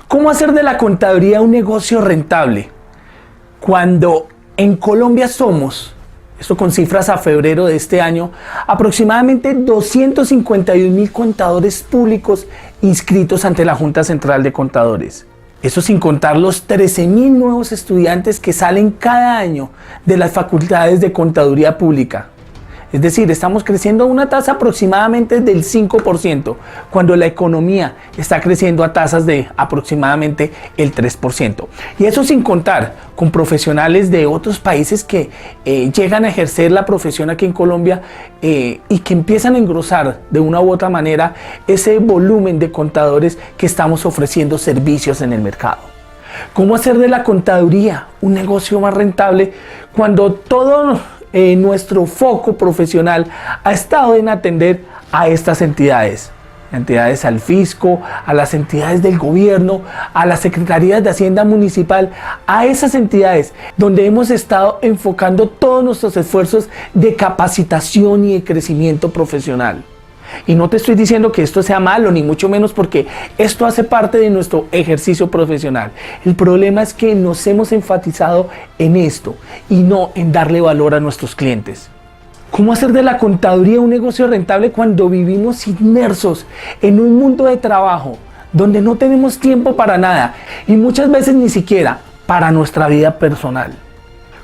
¿Cómo hacer de la contaduría un negocio rentable? Cuando en Colombia somos, esto con cifras a febrero de este año, aproximadamente 251.000 contadores públicos inscritos ante la Junta Central de Contadores. Eso sin contar los 13.000 nuevos estudiantes que salen cada año de las facultades de contaduría pública. Es decir, estamos creciendo a una tasa aproximadamente del 5%, cuando la economía está creciendo a tasas de aproximadamente el 3%. Y eso sin contar con profesionales de otros países que llegan a ejercer la profesión aquí en Colombia y que empiezan a engrosar de una u otra manera ese volumen de contadores que estamos ofreciendo servicios en el mercado. ¿Cómo hacer de la contaduría un negocio más rentable cuando todo nuestro foco profesional ha estado en atender a estas entidades al fisco, a las entidades del gobierno, a las secretarías de Hacienda Municipal, a esas entidades donde hemos estado enfocando todos nuestros esfuerzos de capacitación y de crecimiento profesional? Y no te estoy diciendo que esto sea malo, ni mucho menos, porque esto hace parte de nuestro ejercicio profesional. El problema es que nos hemos enfatizado en esto y no en darle valor a nuestros clientes. ¿Cómo hacer de la contaduría un negocio rentable cuando vivimos inmersos en un mundo de trabajo donde no tenemos tiempo para nada y muchas veces ni siquiera para nuestra vida personal?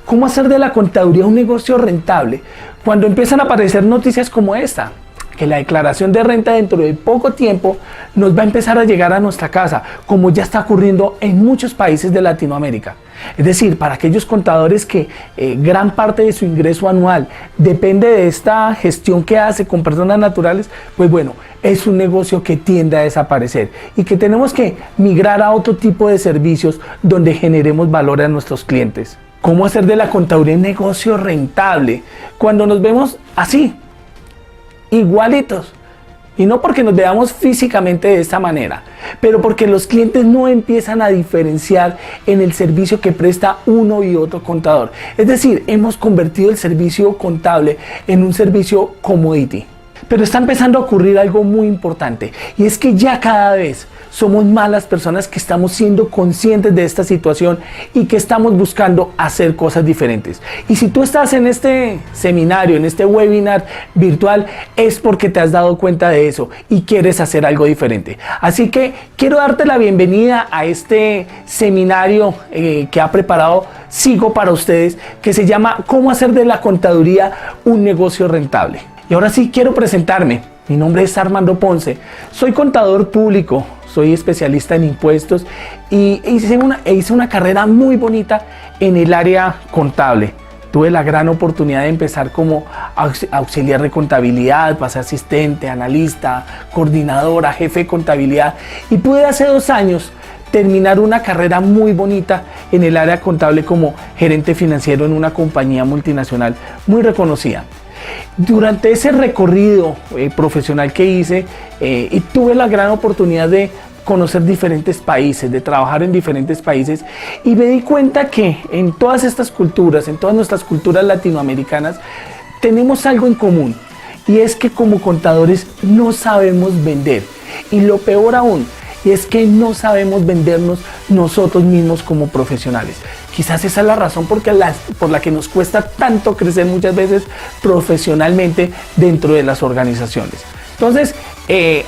¿Cómo hacer de la contaduría un negocio rentable cuando empiezan a aparecer noticias como esta? Que la declaración de renta dentro de poco tiempo nos va a empezar a llegar a nuestra casa, como ya está ocurriendo en muchos países de Latinoamérica. Es decir, para aquellos contadores que gran parte de su ingreso anual depende de esta gestión que hace con personas naturales, pues bueno, es un negocio que tiende a desaparecer y que tenemos que migrar a otro tipo de servicios donde generemos valor a nuestros clientes. ¿Cómo hacer de la contaduría un negocio rentable cuando nos vemos así, igualitos? Y no porque nos veamos físicamente de esta manera, pero porque los clientes no empiezan a diferenciar en el servicio que presta uno y otro contador. Es decir, hemos convertido el servicio contable en un servicio commodity. Pero está empezando a ocurrir algo muy importante, y es que ya cada vez somos más las personas que estamos siendo conscientes de esta situación y que estamos buscando hacer cosas diferentes. Y si tú estás en este seminario, en este webinar virtual, es porque te has dado cuenta de eso y quieres hacer algo diferente. Así que quiero darte la bienvenida a este seminario que ha preparado Sigo para ustedes, que se llama ¿Cómo hacer de la contaduría un negocio rentable? Y ahora sí quiero presentarme. Mi nombre es Armando Ponce, soy contador público, soy especialista en impuestos y hice una carrera muy bonita en el área contable. Tuve la gran oportunidad de empezar como auxiliar de contabilidad, pasé asistente, analista, coordinadora, jefe de contabilidad, y pude hace 2 años terminar una carrera muy bonita en el área contable como gerente financiero en una compañía multinacional muy reconocida. Durante ese recorrido profesional que hice y tuve la gran oportunidad de conocer diferentes países, de trabajar en diferentes países, y me di cuenta que en todas estas culturas, en todas nuestras culturas latinoamericanas, tenemos algo en común, y es que como contadores no sabemos vender, y lo peor aún, y es que no sabemos vendernos nosotros mismos como profesionales. Quizás esa es la razón por la que nos cuesta tanto crecer muchas veces profesionalmente dentro de las organizaciones. Entonces,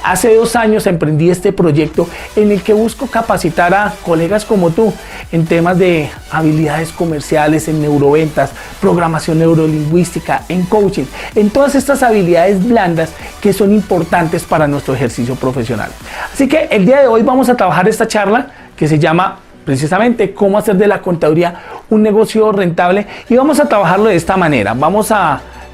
hace 2 años emprendí este proyecto en el que busco capacitar a colegas como tú en temas de habilidades comerciales, en neuroventas, programación neurolingüística, en coaching, en todas estas habilidades blandas que son importantes para nuestro ejercicio profesional. Yo que el día de hoy vamos a trabajar esta charla que se llama precisamente cómo hacer de la contaduría un negocio rentable, y vamos a trabajarlo de esta manera.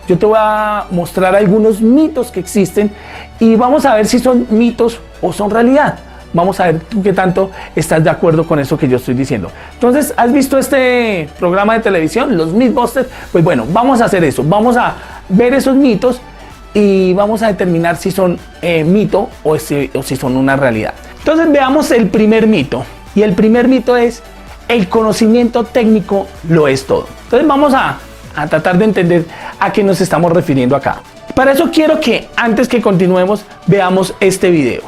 Yo te voy a mostrar algunos mitos que existen y vamos a ver si son mitos o son realidad. Vamos a ver tú qué tanto estás de acuerdo con eso que yo estoy diciendo. Entonces, ¿has visto este programa de televisión, los Mythbusters? Pues bueno, vamos a hacer eso. Vamos a ver esos mitos y vamos a determinar si son mito o si son una realidad. Entonces, veamos el primer mito. Y el primer mito es: el conocimiento técnico lo es todo. Entonces vamos a tratar de entender a qué nos estamos refiriendo acá. Para eso quiero que antes que continuemos veamos este video.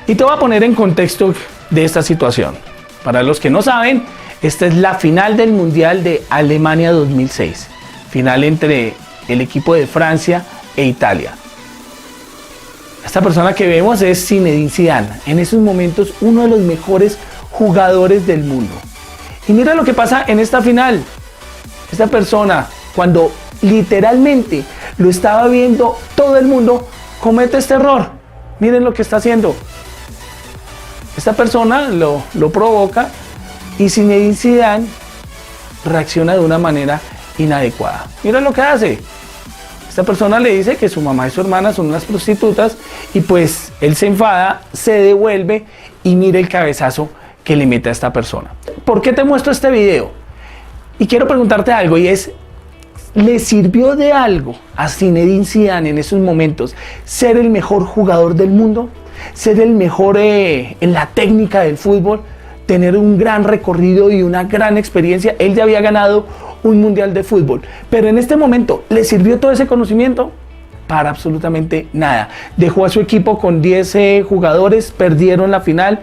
Y te voy a poner en contexto de esta situación. Para los que no saben, esta es la final del Mundial de Alemania 2006. Final entre el equipo de Francia e Italia. Esta persona que vemos es Zinedine Zidane. En esos momentos uno de los mejores jugadores del mundo. Y mira lo que pasa en esta final. Esta persona, cuando literalmente lo estaba viendo todo el mundo, comete este error. Miren lo que está haciendo. Esta persona lo provoca y Zinedine Zidane reacciona de una manera inadecuada. Mira lo que hace. Esta persona le dice que su mamá y su hermana son unas prostitutas y pues él se enfada, se devuelve y mira el cabezazo que le mete a esta persona. ¿Por qué te muestro este video? Y quiero preguntarte algo y es, ¿le sirvió de algo a Zinedine Zidane en esos momentos ser el mejor jugador del mundo? ¿Ser el mejor en la técnica del fútbol? Tener un gran recorrido y una gran experiencia. Él ya había ganado un mundial de fútbol, pero en este momento ¿le sirvió todo ese conocimiento? Para absolutamente nada. Dejó a su equipo con 10 jugadores, perdieron la final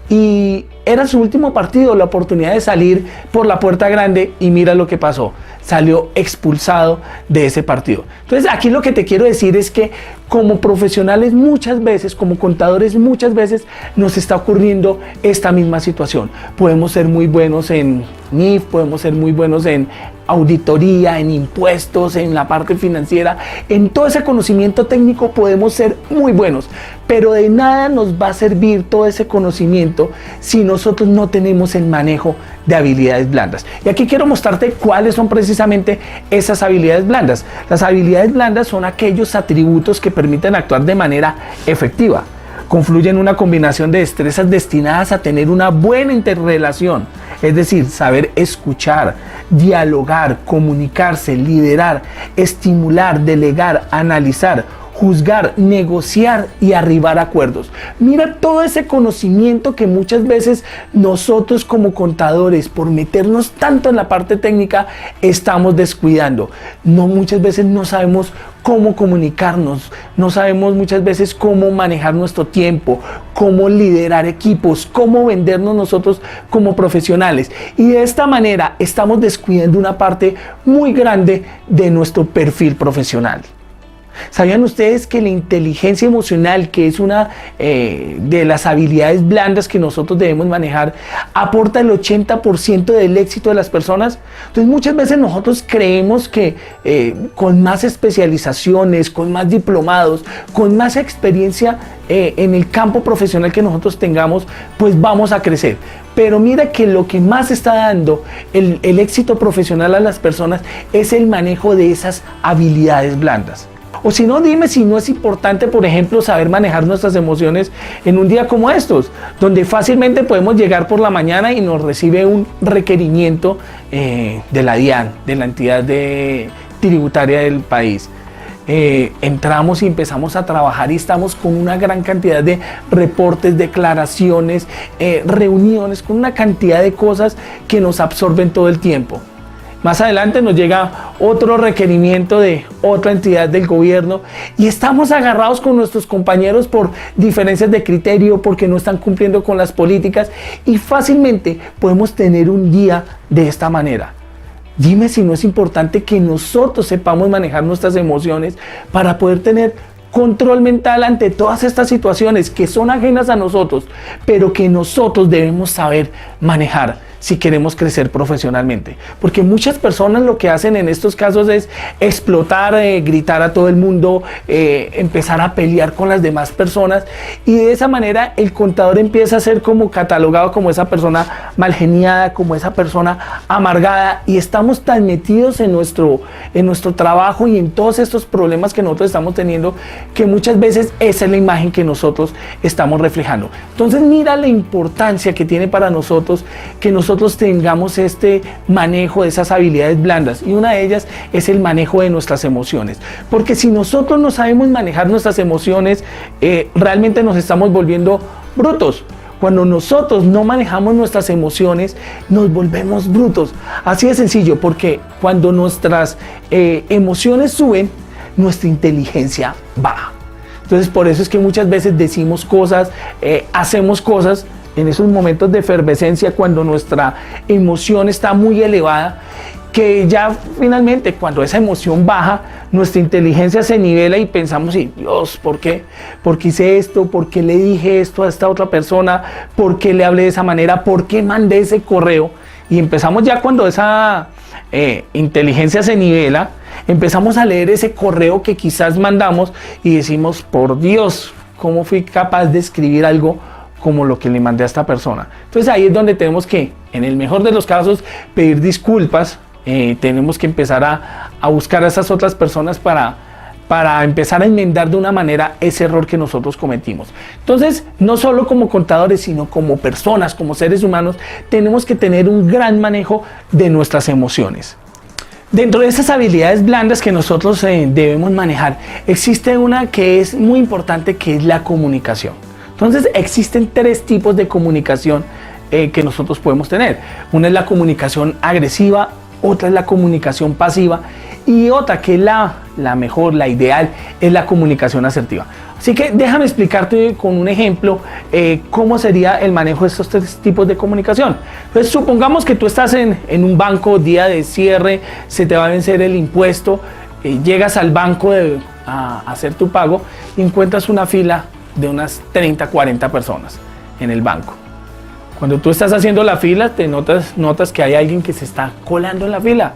y era su último partido, la oportunidad de salir por la puerta grande y mira lo que pasó. Salió expulsado de ese partido. Entonces aquí lo que te quiero decir es que como profesionales muchas veces, como contadores muchas veces nos está ocurriendo esta misma situación. Podemos ser muy buenos en NIF, podemos ser muy buenos en auditoría, en impuestos, en la parte financiera, en todo ese conocimiento técnico podemos ser muy buenos, pero de nada nos va a servir todo ese conocimiento si nosotros no tenemos el manejo de habilidades blandas. Y aquí quiero mostrarte cuáles son precisamente esas habilidades blandas. Las habilidades blandas son aquellos atributos que permiten actuar de manera efectiva. Confluyen en una combinación de destrezas destinadas a tener una buena interrelación, es decir, saber escuchar, dialogar, comunicarse, liderar, estimular, delegar, analizar, juzgar, negociar y arribar a acuerdos. Mira todo ese conocimiento que muchas veces nosotros como contadores, por meternos tanto en la parte técnica, estamos descuidando. Muchas veces no sabemos cómo comunicarnos, no sabemos muchas veces cómo manejar nuestro tiempo, cómo liderar equipos, cómo vendernos nosotros como profesionales. Y de esta manera estamos descuidando una parte muy grande de nuestro perfil profesional. ¿Sabían ustedes que la inteligencia emocional, que es una de las habilidades blandas que nosotros debemos manejar, aporta el 80% del éxito de las personas? Entonces muchas veces nosotros creemos que con más especializaciones, con más diplomados, con más experiencia en el campo profesional que nosotros tengamos, pues vamos a crecer. Pero mira que lo que más está dando el éxito profesional a las personas es el manejo de esas habilidades blandas. O si no, dime si no es importante, por ejemplo, saber manejar nuestras emociones en un día como estos, donde fácilmente podemos llegar por la mañana y nos recibe un requerimiento de la DIAN, de la entidad tributaria del país. Entramos y empezamos a trabajar y estamos con una gran cantidad de reportes, declaraciones, reuniones, con una cantidad de cosas que nos absorben todo el tiempo. Más adelante nos llega otro requerimiento de otra entidad del gobierno y estamos agarrados con nuestros compañeros por diferencias de criterio, porque no están cumpliendo con las políticas y fácilmente podemos tener un día de esta manera. Dime si no es importante que nosotros sepamos manejar nuestras emociones para poder tener control mental ante todas estas situaciones que son ajenas a nosotros, pero que nosotros debemos saber manejar si queremos crecer profesionalmente. Porque muchas personas lo que hacen en estos casos es explotar, gritar a todo el mundo, empezar a pelear con las demás personas, y de esa manera el contador empieza a ser como catalogado como esa persona malgeniada, como esa persona amargada, y estamos tan metidos en nuestro trabajo y en todos estos problemas que nosotros estamos teniendo, que muchas veces esa es la imagen que nosotros estamos reflejando. Entonces mira la importancia que tiene para nosotros que nosotros nosotros tengamos este manejo de esas habilidades blandas, y una de ellas es el manejo de nuestras emociones, porque si nosotros no sabemos manejar nuestras emociones, realmente nos estamos volviendo brutos. Cuando nosotros no manejamos nuestras emociones, nos volvemos brutos. Así de sencillo, porque cuando nuestras emociones suben, nuestra inteligencia baja. Entonces, por eso es que muchas veces decimos cosas, hacemos cosas en esos momentos de efervescencia, cuando nuestra emoción está muy elevada, que ya finalmente cuando esa emoción baja, nuestra inteligencia se nivela y pensamos, sí, Dios, ¿por qué? ¿Por qué hice esto? ¿Por qué le dije esto a esta otra persona? ¿Por qué le hablé de esa manera? ¿Por qué mandé ese correo? Y empezamos ya cuando esa inteligencia se nivela, empezamos a leer ese correo que quizás mandamos y decimos, por Dios, ¿cómo fui capaz de escribir algo como lo que le mandé a esta persona? Entonces ahí es donde tenemos que, en el mejor de los casos, pedir disculpas. Tenemos que empezar a buscar a esas otras personas para empezar a enmendar de una manera ese error que nosotros cometimos. Entonces, no solo como contadores, sino como personas, como seres humanos, tenemos que tener un gran manejo de nuestras emociones. Dentro de esas habilidades blandas que nosotros debemos manejar, existe una que es muy importante, que es la comunicación. Entonces, existen tres tipos de comunicación que nosotros podemos tener. Una es la comunicación agresiva, otra es la comunicación pasiva, y otra, que es la mejor, la ideal, es la comunicación asertiva. Así que déjame explicarte con un ejemplo cómo sería el manejo de estos tres tipos de comunicación. Entonces, supongamos que tú estás en un banco, día de cierre, se te va a vencer el impuesto, llegas al banco a hacer tu pago y encuentras una fila de unas 30, 40 personas en el banco. Cuando tú estás haciendo la fila, te notas que hay alguien que se está colando en la fila.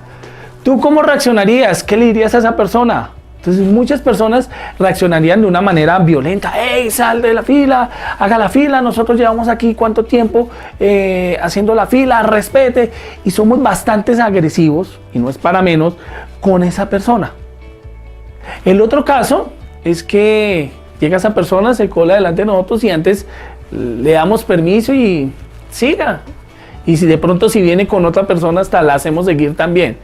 ¿Tú cómo reaccionarías? ¿Qué le dirías a esa persona? Entonces, muchas personas reaccionarían de una manera violenta. ¡Ey, sal de la fila! Haga la fila, nosotros llevamos aquí cuánto tiempo haciendo la fila, respete. Y somos bastante agresivos, y no es para menos, con esa persona. El otro caso es que llega esa persona, se cola delante de nosotros y antes le damos permiso y siga. Y si de pronto si viene con otra persona, hasta la hacemos seguir también.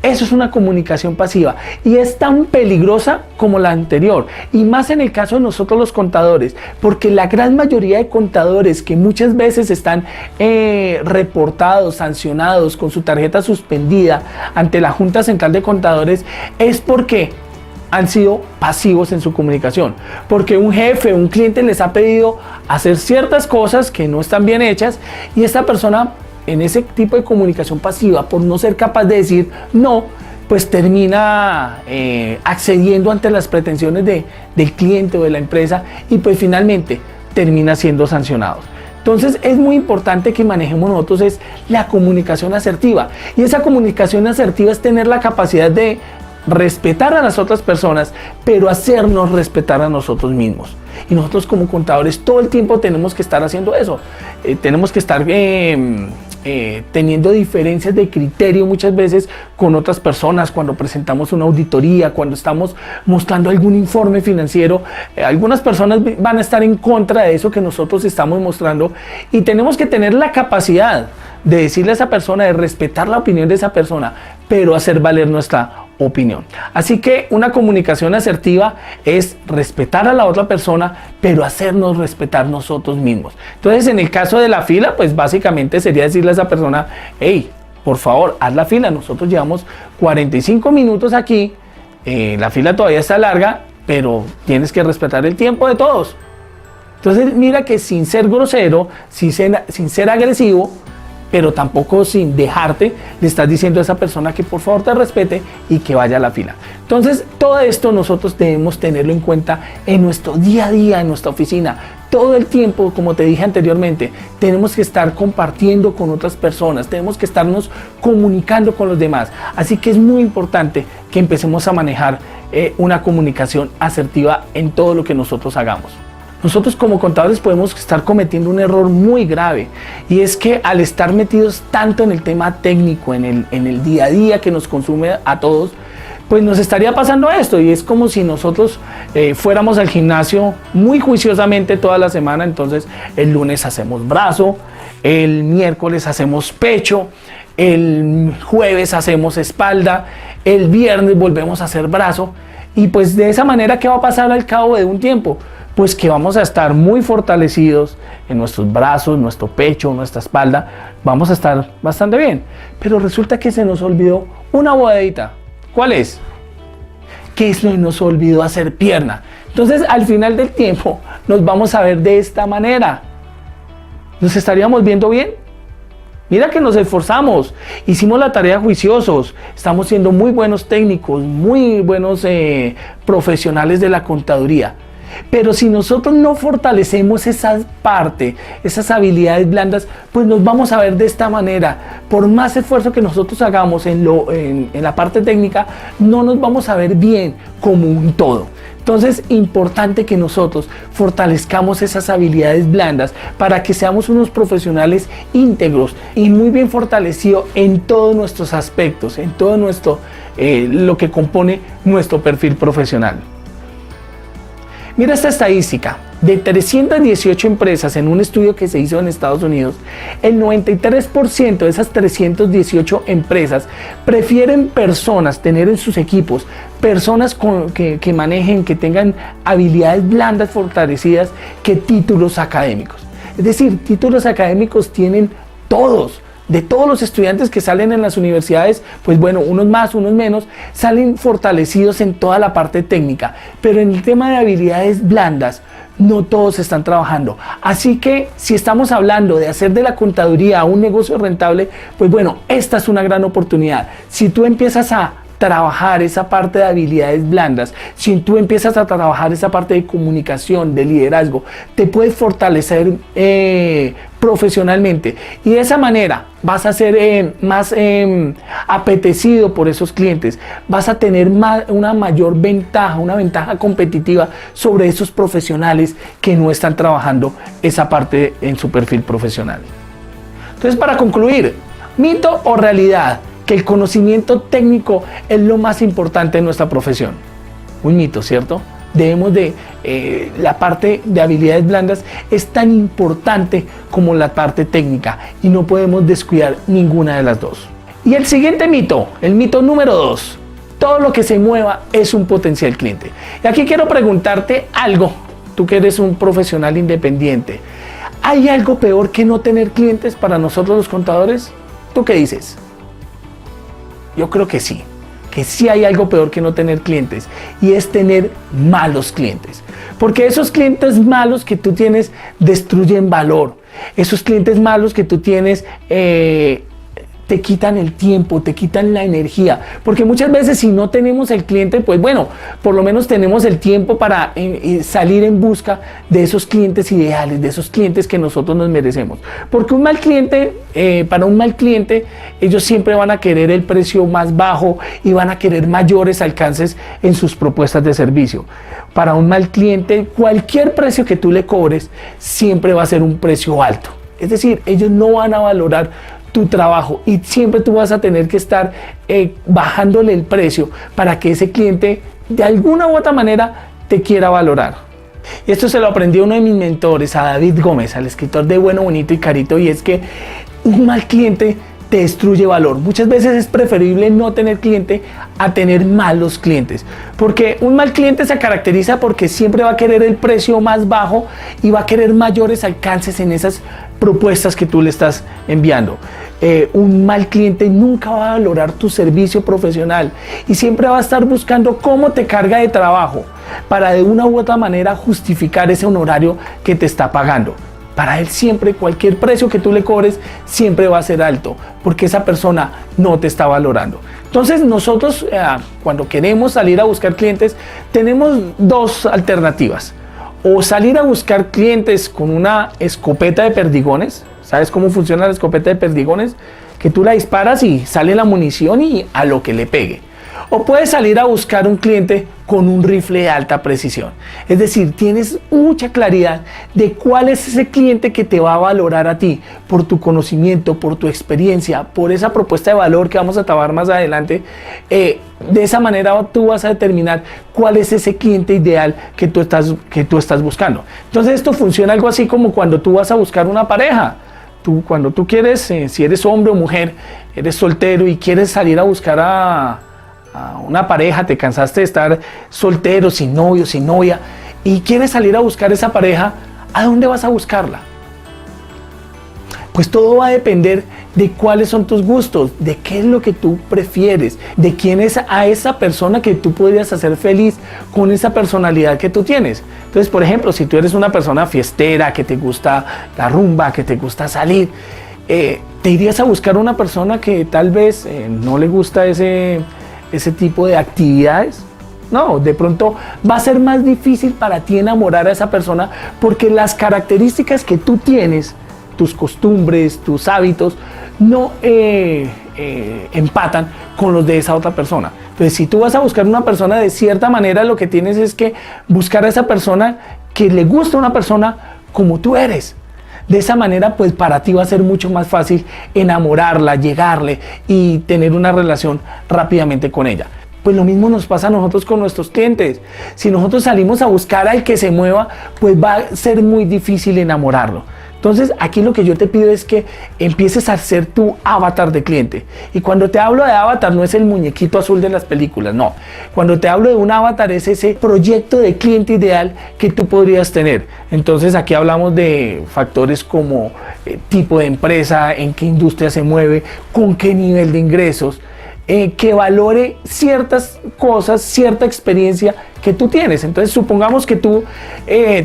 Eso es una comunicación pasiva y es tan peligrosa como la anterior, y más en el caso de nosotros los contadores, porque la gran mayoría de contadores que muchas veces están reportados, sancionados, con su tarjeta suspendida ante la Junta Central de Contadores, es porque han sido pasivos en su comunicación, porque un jefe, un cliente les ha pedido hacer ciertas cosas que no están bien hechas, y esta persona, en ese tipo de comunicación pasiva, por no ser capaz de decir no, pues termina accediendo ante las pretensiones del cliente o de la empresa, y pues finalmente termina siendo sancionado. Entonces es muy importante que manejemos nosotros es la comunicación asertiva, y esa comunicación asertiva es tener la capacidad de respetar a las otras personas, pero hacernos respetar a nosotros mismos. Y nosotros como contadores todo el tiempo tenemos que estar haciendo eso. Tenemos que estar teniendo diferencias de criterio muchas veces con otras personas, cuando presentamos una auditoría, cuando estamos mostrando algún informe financiero. Algunas personas van a estar en contra de eso que nosotros estamos mostrando, y tenemos que tener la capacidad de decirle a esa persona, de respetar la opinión de esa persona, pero hacer valer nuestra opinión. Así que una comunicación asertiva es respetar a la otra persona, pero hacernos respetar nosotros mismos. Entonces, en el caso de la fila, pues básicamente sería decirle a esa persona, hey, por favor, haz la fila, nosotros llevamos 45 minutos aquí, la fila todavía está larga, pero tienes que respetar el tiempo de todos. Entonces, mira que sin ser grosero, sin ser agresivo, pero tampoco sin dejarte, le estás diciendo a esa persona que por favor te respete y que vaya a la fila. Entonces, todo esto nosotros debemos tenerlo en cuenta en nuestro día a día, en nuestra oficina. Todo el tiempo, como te dije anteriormente, tenemos que estar compartiendo con otras personas, tenemos que estarnos comunicando con los demás. Así que es muy importante que empecemos a manejar una comunicación asertiva en todo lo que nosotros hagamos. Nosotros como contadores podemos estar cometiendo un error muy grave, y es que al estar metidos tanto en el tema técnico, en el día a día que nos consume a todos, pues nos estaría pasando esto, y es como si nosotros fuéramos al gimnasio muy juiciosamente toda la semana. Entonces el lunes hacemos brazo, el miércoles hacemos pecho, el jueves hacemos espalda, el viernes volvemos a hacer brazo, y pues de esa manera, ¿qué va a pasar al cabo de un tiempo? Pues que vamos a estar muy fortalecidos en nuestros brazos, nuestro pecho, nuestra espalda, vamos a estar bastante bien. Pero resulta que se nos olvidó una bodadita. ¿Cuál es? Que se nos olvidó hacer pierna. Entonces, al final del tiempo, nos vamos a ver de esta manera. ¿Nos estaríamos viendo bien? Mira que nos esforzamos, hicimos la tarea juiciosos, estamos siendo muy buenos técnicos, muy buenos profesionales de la contaduría. Pero si nosotros no fortalecemos esa parte, esas habilidades blandas, pues nos vamos a ver de esta manera. Por más esfuerzo que nosotros hagamos en la parte técnica, no nos vamos a ver bien como un todo. Entonces, importante que nosotros fortalezcamos esas habilidades blandas para que seamos unos profesionales íntegros y muy bien fortalecidos en todos nuestros aspectos, en todo lo que compone nuestro perfil profesional. Mira esta estadística. De 318 empresas en un estudio que se hizo en Estados Unidos, el 93% de esas 318 empresas prefieren tener en sus equipos personas que manejen, que tengan habilidades blandas fortalecidas, que títulos académicos. Es decir, títulos académicos tienen todos. De todos los estudiantes que salen en las universidades, pues bueno, unos más, unos menos, salen fortalecidos en toda la parte técnica, pero en el tema de habilidades blandas, no todos están trabajando. Así que si estamos hablando de hacer de la contaduría un negocio rentable, pues bueno, esta es una gran oportunidad. Si tú empiezas a trabajar esa parte de habilidades blandas, si tú empiezas a trabajar esa parte de comunicación, de liderazgo, te puedes fortalecer profesionalmente, y de esa manera vas a ser más apetecido por esos clientes, vas a tener una mayor ventaja, una ventaja competitiva sobre esos profesionales que no están trabajando esa parte en su perfil profesional. Entonces, para concluir, ¿mito o realidad que el conocimiento técnico es lo más importante en nuestra profesión? Un mito, ¿cierto? Debemos la parte de habilidades blandas es tan importante como la parte técnica, y no podemos descuidar ninguna de las dos. Y el siguiente mito, el mito número 2, todo lo que se mueva es un potencial cliente. Y aquí quiero preguntarte algo, tú que eres un profesional independiente, ¿hay algo peor que no tener clientes para nosotros los contadores? ¿Tú qué dices? Yo creo que sí hay algo peor que no tener clientes, y es tener malos clientes. Porque esos clientes malos que tú tienes destruyen valor. Esos clientes malos que tú tienes te quitan el tiempo, te quitan la energía. Porque muchas veces, si no tenemos el cliente, pues bueno, por lo menos tenemos el tiempo para salir en busca de esos clientes ideales, de esos clientes que nosotros nos merecemos. Porque un mal cliente, para un mal cliente, ellos siempre van a querer el precio más bajo y van a querer mayores alcances en sus propuestas de servicio. Para un mal cliente, cualquier precio que tú le cobres siempre va a ser un precio alto. Es decir, ellos no van a valorar tu trabajo, y siempre tú vas a tener que estar bajándole el precio para que ese cliente de alguna u otra manera te quiera valorar. Y esto se lo aprendí a uno de mis mentores, a David Gómez, al escritor de Bueno, Bonito y Carito, y es que un mal cliente te destruye valor. Muchas veces es preferible no tener cliente a tener malos clientes, porque un mal cliente se caracteriza porque siempre va a querer el precio más bajo y va a querer mayores alcances en esas propuestas que tú le estás enviando. Un mal cliente nunca va a valorar tu servicio profesional y siempre va a estar buscando cómo te carga de trabajo para de una u otra manera justificar ese honorario que te está pagando. Para él siempre cualquier precio que tú le cobres siempre va a ser alto, porque esa persona no te está valorando. Entonces nosotros cuando queremos salir a buscar clientes tenemos dos alternativas: o salir a buscar clientes con una escopeta de perdigones. ¿Sabes cómo funciona la escopeta de perdigones? Que tú la disparas y sale la munición y a lo que le pegue. O puedes salir a buscar un cliente con un rifle de alta precisión. Es decir, tienes mucha claridad de cuál es ese cliente que te va a valorar a ti por tu conocimiento, por tu experiencia, por esa propuesta de valor que vamos a trabajar más adelante. De esa manera tú vas a determinar cuál es ese cliente ideal que tú estás buscando. Entonces esto funciona algo así como cuando tú vas a buscar una pareja. Cuando tú quieres, si eres hombre o mujer, eres soltero y quieres salir a buscar a una pareja, te cansaste de estar soltero, sin novio, sin novia, y quieres salir a buscar esa pareja, ¿a dónde vas a buscarla? Pues todo va a depender de cuáles son tus gustos, de qué es lo que tú prefieres, de quién es a esa persona que tú podrías hacer feliz con esa personalidad que tú tienes. Entonces, por ejemplo, si tú eres una persona fiestera, que te gusta la rumba, que te gusta salir, te irías a buscar una persona que tal vez no le gusta ese tipo de actividades. No, de pronto va a ser más difícil para ti enamorar a esa persona porque las características que tú tienes, tus costumbres, tus hábitos, no empatan con los de esa otra persona. Entonces, si tú vas a buscar una persona, de cierta manera lo que tienes es que buscar a esa persona que le gusta a una persona como tú eres. De esa manera, pues para ti va a ser mucho más fácil enamorarla, llegarle y tener una relación rápidamente con ella. Pues lo mismo nos pasa a nosotros con nuestros clientes. Si nosotros salimos a buscar al que se mueva, pues va a ser muy difícil enamorarlo. Entonces, aquí lo que yo te pido es que empieces a hacer tu avatar de cliente. Y cuando te hablo de avatar, no es el muñequito azul de las películas, no. Cuando te hablo de un avatar, es ese proyecto de cliente ideal que tú podrías tener. Entonces, aquí hablamos de factores como tipo de empresa, en qué industria se mueve, con qué nivel de ingresos, que valore ciertas cosas, cierta experiencia que tú tienes. Entonces, supongamos que tú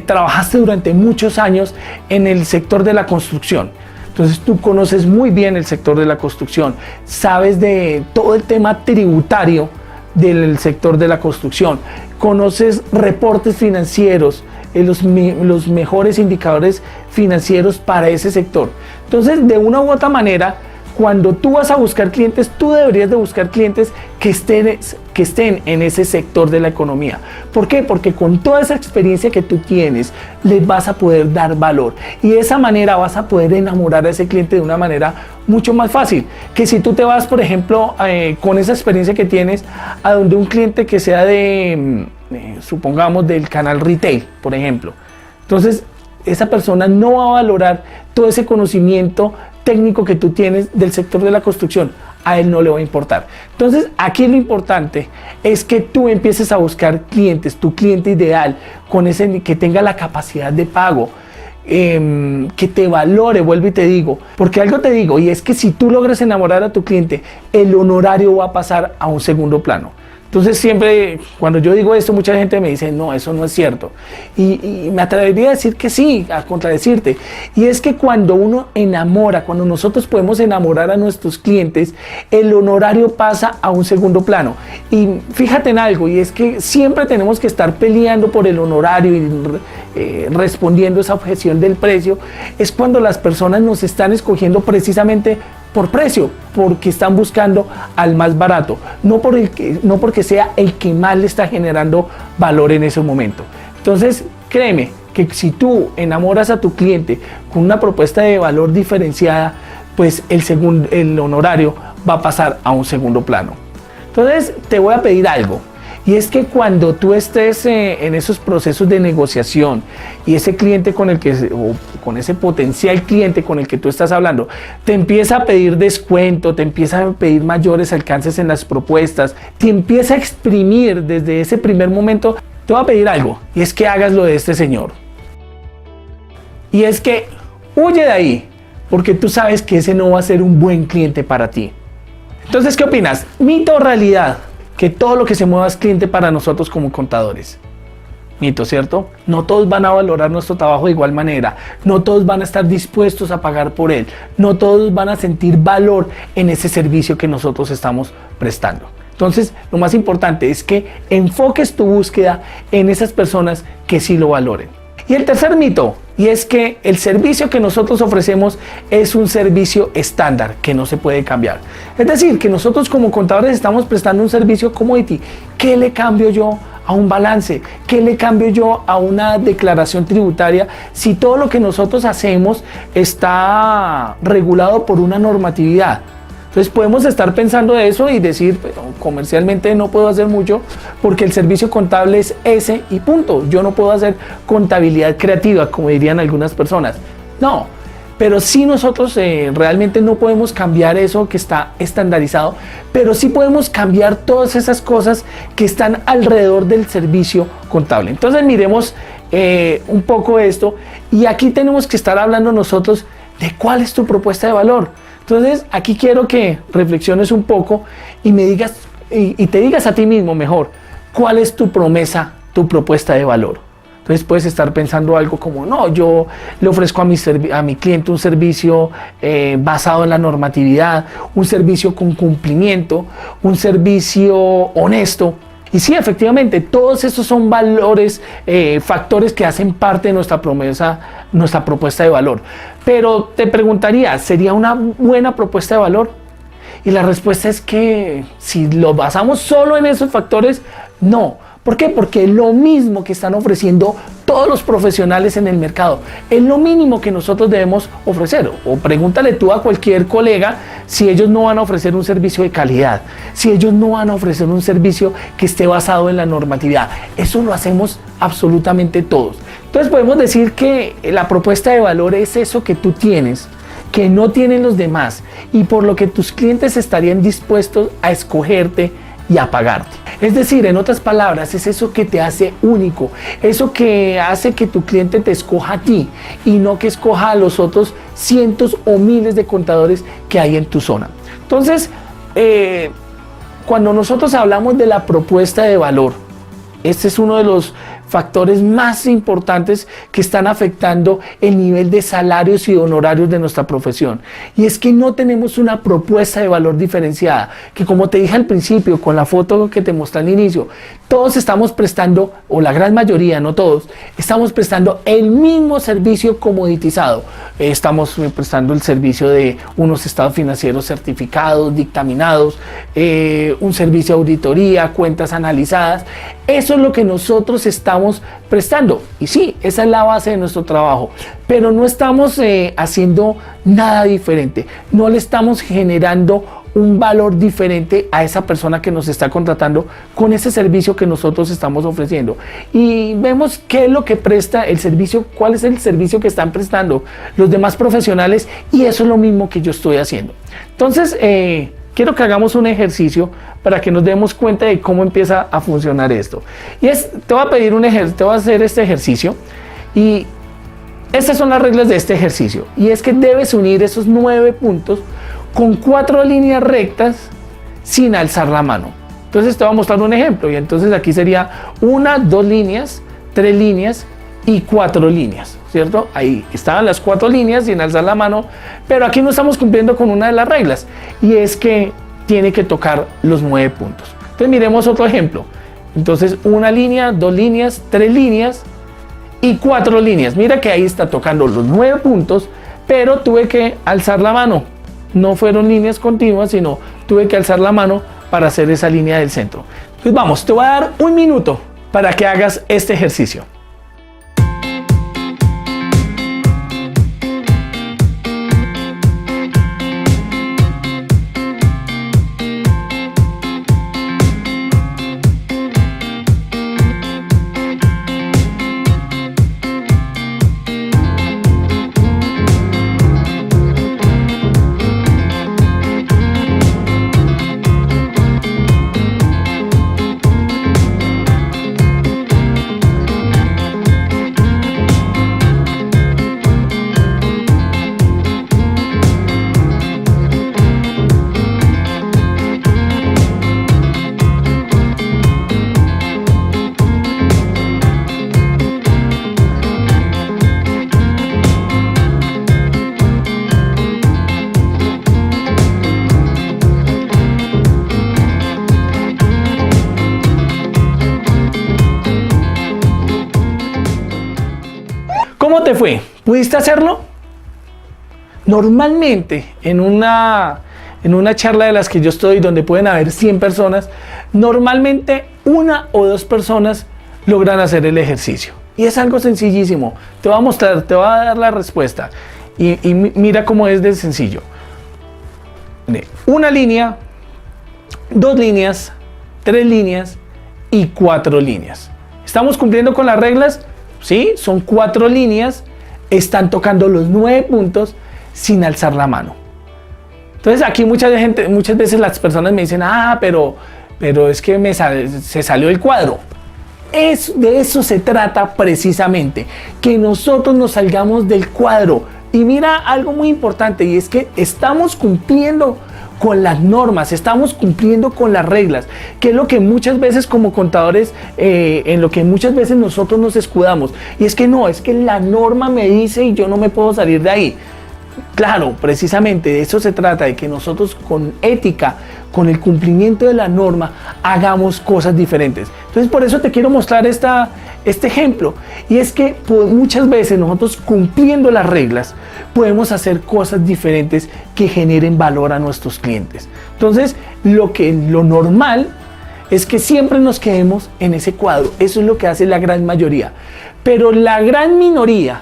trabajaste durante muchos años en el sector de la construcción. Entonces, tú conoces muy bien el sector de la construcción, sabes de todo el tema tributario del sector de la construcción, conoces reportes financieros, los mejores indicadores financieros para ese sector. Entonces, de una u otra manera, cuando tú vas a buscar clientes, tú deberías de buscar clientes que estén en ese sector de la economía. ¿Por qué? Porque con toda esa experiencia que tú tienes, les vas a poder dar valor. Y de esa manera vas a poder enamorar a ese cliente de una manera mucho más fácil. Que si tú te vas, por ejemplo, con esa experiencia que tienes, a donde un cliente que sea supongamos, del canal retail, por ejemplo. Entonces, esa persona no va a valorar todo ese conocimiento técnico que tú tienes del sector de la construcción, a él no le va a importar. Entonces, aquí lo importante es que tú empieces a buscar clientes, tu cliente ideal, con ese que tenga la capacidad de pago, que te valore, vuelvo y te digo, porque algo te digo, y es que si tú logras enamorar a tu cliente, el honorario va a pasar a un segundo plano. Entonces siempre, cuando yo digo esto, mucha gente me dice, no, eso no es cierto. Y me atrevería a decir que sí, a contradecirte. Y es que cuando uno enamora, cuando nosotros podemos enamorar a nuestros clientes, el honorario pasa a un segundo plano. Y fíjate en algo, y es que siempre tenemos que estar peleando por el honorario y respondiendo esa objeción del precio. Es cuando las personas nos están escogiendo precisamente por precio, porque están buscando al más barato, no porque sea el que más le está generando valor en ese momento. Entonces, créeme que si tú enamoras a tu cliente con una propuesta de valor diferenciada, pues el honorario va a pasar a un segundo plano. Entonces, te voy a pedir algo. Y es que cuando tú estés en esos procesos de negociación y ese cliente con ese potencial cliente con el que tú estás hablando, te empieza a pedir descuento, te empieza a pedir mayores alcances en las propuestas, te empieza a exprimir desde ese primer momento, te voy a pedir algo, y es que hagas lo de este señor. Y es que huye de ahí, porque tú sabes que ese no va a ser un buen cliente para ti. Entonces, ¿qué opinas? ¿Mito o realidad? Que todo lo que se mueva es cliente para nosotros como contadores. Mito, ¿cierto? No todos van a valorar nuestro trabajo de igual manera. No todos van a estar dispuestos a pagar por él. No todos van a sentir valor en ese servicio que nosotros estamos prestando. Entonces, lo más importante es que enfoques tu búsqueda en esas personas que sí lo valoren. Y el tercer mito, y es que el servicio que nosotros ofrecemos es un servicio estándar que no se puede cambiar. Es decir, que nosotros como contadores estamos prestando un servicio commodity. ¿Qué le cambio yo a un balance? ¿Qué le cambio yo a una declaración tributaria si todo lo que nosotros hacemos está regulado por una normatividad? Entonces podemos estar pensando de eso y decir, pero comercialmente no puedo hacer mucho porque el servicio contable es ese y punto. Yo no puedo hacer contabilidad creativa, como dirían algunas personas. No, pero sí nosotros realmente no podemos cambiar eso que está estandarizado, pero sí podemos cambiar todas esas cosas que están alrededor del servicio contable. Entonces miremos un poco esto y aquí tenemos que estar hablando nosotros de cuál es tu propuesta de valor. Entonces, aquí quiero que reflexiones un poco y me digas, y te digas a ti mismo mejor, cuál es tu promesa, tu propuesta de valor. Entonces puedes estar pensando algo como, no, yo le ofrezco a mi cliente un servicio basado en la normatividad, un servicio con cumplimiento, un servicio honesto. Y sí, efectivamente, todos esos son valores, factores que hacen parte de nuestra promesa, nuestra propuesta de valor. Pero te preguntaría, ¿sería una buena propuesta de valor? Y la respuesta es que si lo basamos solo en esos factores, no. ¿Por qué? Porque es lo mismo que están ofreciendo todos los profesionales en el mercado. Es lo mínimo que nosotros debemos ofrecer. O pregúntale tú a cualquier colega si ellos no van a ofrecer un servicio de calidad, si ellos no van a ofrecer un servicio que esté basado en la normatividad. Eso lo hacemos absolutamente todos. Entonces podemos decir que la propuesta de valor es eso que tú tienes, que no tienen los demás y por lo que tus clientes estarían dispuestos a escogerte y a pagarte. Es decir, en otras palabras, es eso que te hace único, eso que hace que tu cliente te escoja a ti y no que escoja a los otros cientos o miles de contadores que hay en tu zona. Entonces, cuando nosotros hablamos de la propuesta de valor, este es uno de los factores más importantes que están afectando el nivel de salarios y honorarios de nuestra profesión. Y es que no tenemos una propuesta de valor diferenciada, que como te dije al principio, con la foto que te mostré al inicio, todos estamos prestando, o la gran mayoría, no todos, estamos prestando el mismo servicio comoditizado. Estamos prestando el servicio de unos estados financieros certificados, dictaminados, un servicio de auditoría, cuentas analizadas. Eso es lo que nosotros estamos prestando. Y sí, esa es la base de nuestro trabajo. Pero no estamos haciendo nada diferente. No le estamos generando un valor diferente a esa persona que nos está contratando con ese servicio que nosotros estamos ofreciendo. Y vemos qué es lo que presta el servicio, cuál es el servicio que están prestando los demás profesionales y eso es lo mismo que yo estoy haciendo. Entonces, quiero que hagamos un ejercicio para que nos demos cuenta de cómo empieza a funcionar esto. Y te voy a pedir te voy a hacer este ejercicio y estas son las reglas de este ejercicio. Y es que debes unir esos 9 puntos con 4 líneas rectas sin alzar la mano. Entonces te voy a mostrar un ejemplo y entonces aquí sería 1, 2 líneas, 3 líneas y 4 líneas, ¿cierto? Ahí estaban las 4 líneas sin alzar la mano, pero aquí no estamos cumpliendo con una de las reglas y es que tiene que tocar los 9 puntos. Entonces miremos otro ejemplo. Entonces 1 línea, 2 líneas, 3 líneas y 4 líneas. Mira que ahí está tocando los 9 puntos, pero tuve que alzar la mano. No fueron líneas continuas, sino tuve que alzar la mano para hacer esa línea del centro. Entonces vamos, te voy a dar un minuto para que hagas este ejercicio. te fue? ¿Pudiste hacerlo? Normalmente en una charla de las que yo estoy, donde pueden haber 100 personas, normalmente 1 o 2 personas logran hacer el ejercicio. Y es algo sencillísimo. Te voy a mostrar, te voy a dar la respuesta. Y mira cómo es de sencillo. 1 línea, 2 líneas, 3 líneas y 4 líneas. ¿Estamos cumpliendo con las reglas? Sí, son 4 líneas. Están tocando los 9 puntos sin alzar la mano. Entonces aquí muchas veces las personas me dicen, pero es que se salió el cuadro. De eso se trata precisamente, que nosotros nos salgamos del cuadro. Y mira algo muy importante, y es que estamos cumpliendo con las normas, estamos cumpliendo con las reglas, que es lo que muchas veces como contadores, en lo que muchas veces nosotros nos escudamos. Y es que no, es que la norma me dice y yo no me puedo salir de ahí. Claro, precisamente de eso se trata, de que nosotros con ética, con el cumplimiento de la norma, hagamos cosas diferentes. Entonces por eso te quiero mostrar este ejemplo. Y es que muchas veces nosotros cumpliendo las reglas podemos hacer cosas diferentes que generen valor a nuestros clientes. Entonces lo normal es que siempre nos quedemos en ese cuadro. Eso es lo que hace la gran mayoría. Pero la gran minoría,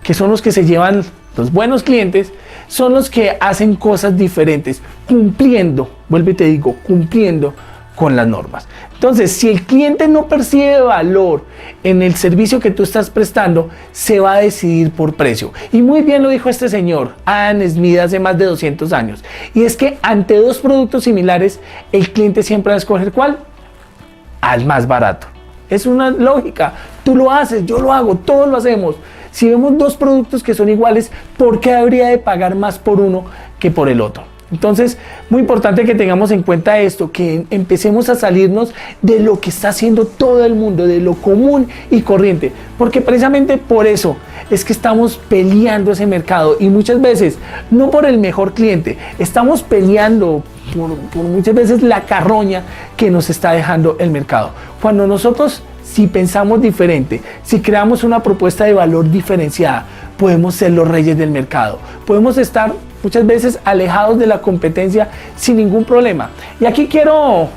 que son los que se llevan los buenos clientes, son los que hacen cosas diferentes, cumpliendo, vuelvo y te digo, cumpliendo con las normas. Entonces, si el cliente no percibe valor en el servicio que tú estás prestando, se va a decidir por precio. Y muy bien lo dijo este señor, Adam Smith, hace más de 200 años. Y es que ante 2 productos similares, el cliente siempre va a escoger ¿cuál? Al más barato. Es una lógica. Tú lo haces, yo lo hago, todos lo hacemos. Si vemos 2 productos que son iguales, ¿por qué habría de pagar más por uno que por el otro? Entonces, muy importante que tengamos en cuenta esto, que empecemos a salirnos de lo que está haciendo todo el mundo, de lo común y corriente, porque precisamente por eso es que estamos peleando ese mercado y muchas veces no por el mejor cliente, estamos peleando por muchas veces la carroña que nos está dejando el mercado. Cuando nosotros, si pensamos diferente, si creamos una propuesta de valor diferenciada, podemos ser los reyes del mercado. Podemos estar muchas veces alejados de la competencia sin ningún problema. Y aquí quiero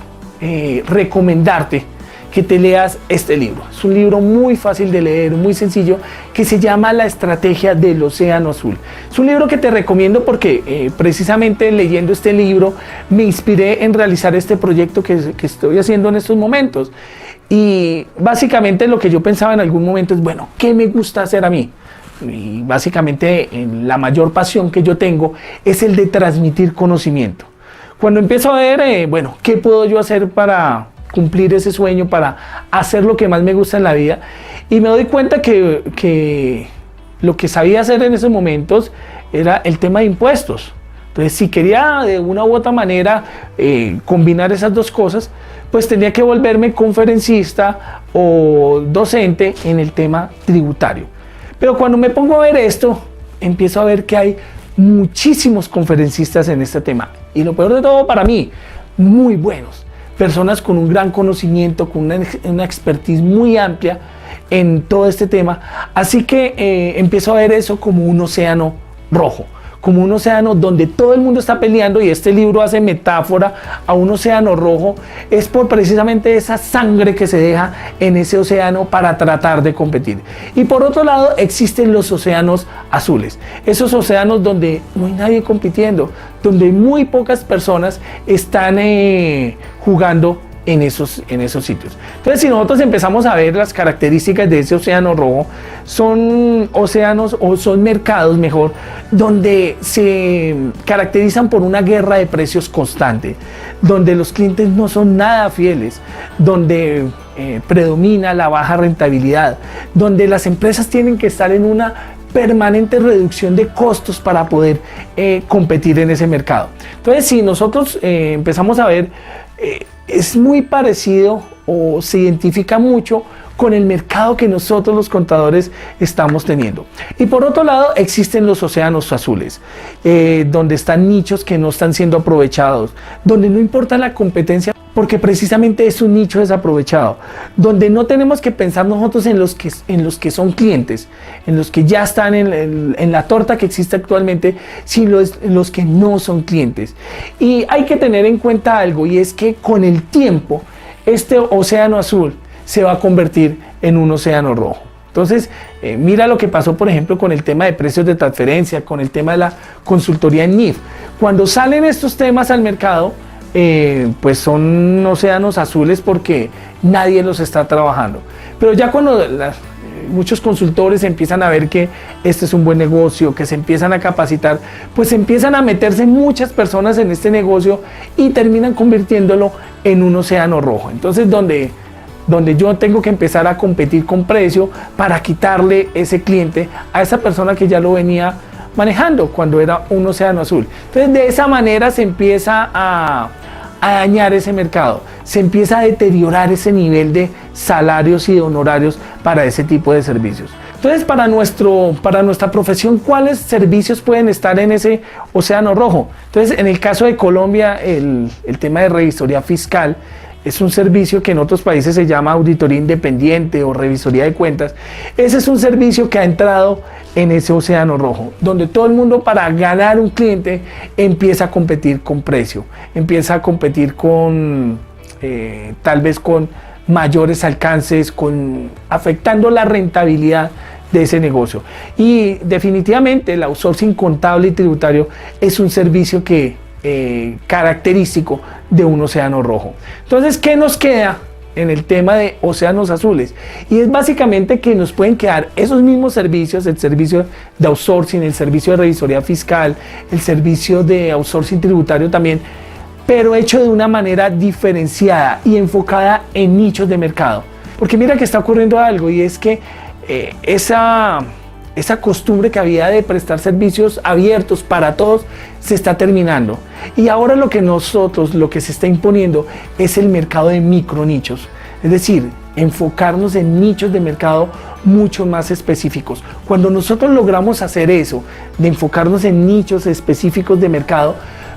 recomendarte que te leas este libro. Es un libro muy fácil de leer, muy sencillo, que se llama La Estrategia del Océano Azul. Es un libro que te recomiendo porque precisamente leyendo este libro me inspiré en realizar este proyecto que estoy haciendo en estos momentos. Y básicamente lo que yo pensaba en algún momento es, bueno, ¿qué me gusta hacer a mí? Y básicamente la mayor pasión que yo tengo es el de transmitir conocimiento. Cuando empiezo a ver, bueno, ¿qué puedo yo hacer para cumplir ese sueño, para hacer lo que más me gusta en la vida? Y me doy cuenta que lo que sabía hacer en esos momentos era el tema de impuestos. Entonces, si quería de una u otra manera combinar esas 2 cosas, pues tenía que volverme conferencista o docente en el tema tributario. Pero cuando me pongo a ver esto, empiezo a ver que hay muchísimos conferencistas en este tema. Y lo peor de todo para mí, muy buenos. Personas con un gran conocimiento, con una expertise muy amplia en todo este tema. Así que empiezo a ver eso como un océano rojo. Como un océano donde todo el mundo está peleando, y este libro hace metáfora a un océano rojo, es por precisamente esa sangre que se deja en ese océano para tratar de competir. Y por otro lado existen los océanos azules, esos océanos donde no hay nadie compitiendo, donde muy pocas personas están jugando en esos sitios. Entonces, si nosotros empezamos a ver las características de ese océano rojo, son océanos o son mercados mejor, donde se caracterizan por una guerra de precios constante, donde los clientes no son nada fieles, donde predomina la baja rentabilidad, donde las empresas tienen que estar en una permanente reducción de costos para poder competir en ese mercado. Entonces, si nosotros empezamos a ver, es muy parecido o se identifica mucho con el mercado que nosotros los contadores estamos teniendo. Y por otro lado existen los océanos azules, donde están nichos que no están siendo aprovechados, donde no importa la competencia porque precisamente es un nicho desaprovechado, donde no tenemos que pensar nosotros en los que son clientes, en los que ya están en la torta que existe actualmente, sino en los que no son clientes. Y hay que tener en cuenta algo, y es que con el tiempo este océano azul se va a convertir en un océano rojo. Entonces, mira lo que pasó, por ejemplo, con el tema de precios de transferencia, con el tema de la consultoría en NIF. Cuando salen estos temas al mercado, pues son océanos azules porque nadie los está trabajando. Pero ya cuando muchos consultores empiezan a ver que este es un buen negocio, que se empiezan a capacitar, pues empiezan a meterse muchas personas en este negocio y terminan convirtiéndolo en un océano rojo. Entonces, donde yo tengo que empezar a competir con precio para quitarle ese cliente a esa persona que ya lo venía manejando cuando era un océano azul. Entonces, de esa manera se empieza a dañar ese mercado, se empieza a deteriorar ese nivel de salarios y de honorarios para ese tipo de servicios. Entonces, para nuestra profesión, ¿cuáles servicios pueden estar en ese océano rojo? Entonces, en el caso de Colombia, el tema de revisoría fiscal es un servicio que en otros países se llama auditoría independiente o revisoría de cuentas. Ese es un servicio que ha entrado en ese océano rojo, donde todo el mundo, para ganar un cliente, empieza a competir con precio, empieza a competir con tal vez con mayores alcances, afectando la rentabilidad de ese negocio. Y definitivamente el outsourcing contable y tributario es un servicio característico de un océano rojo. Entonces, ¿qué nos queda en el tema de océanos azules? Y es básicamente que nos pueden quedar esos mismos servicios, el servicio de outsourcing, el servicio de revisoría fiscal, el servicio de outsourcing tributario también, pero hecho de una manera diferenciada y enfocada en nichos de mercado. Porque mira que está ocurriendo algo, y es que esa costumbre que había de prestar servicios abiertos para todos se está terminando. Y ahora lo que se está imponiendo es el mercado de micronichos. Es decir, enfocarnos en nichos de mercado mucho más específicos. Cuando nosotros logramos hacer eso, de enfocarnos en nichos específicos de mercado,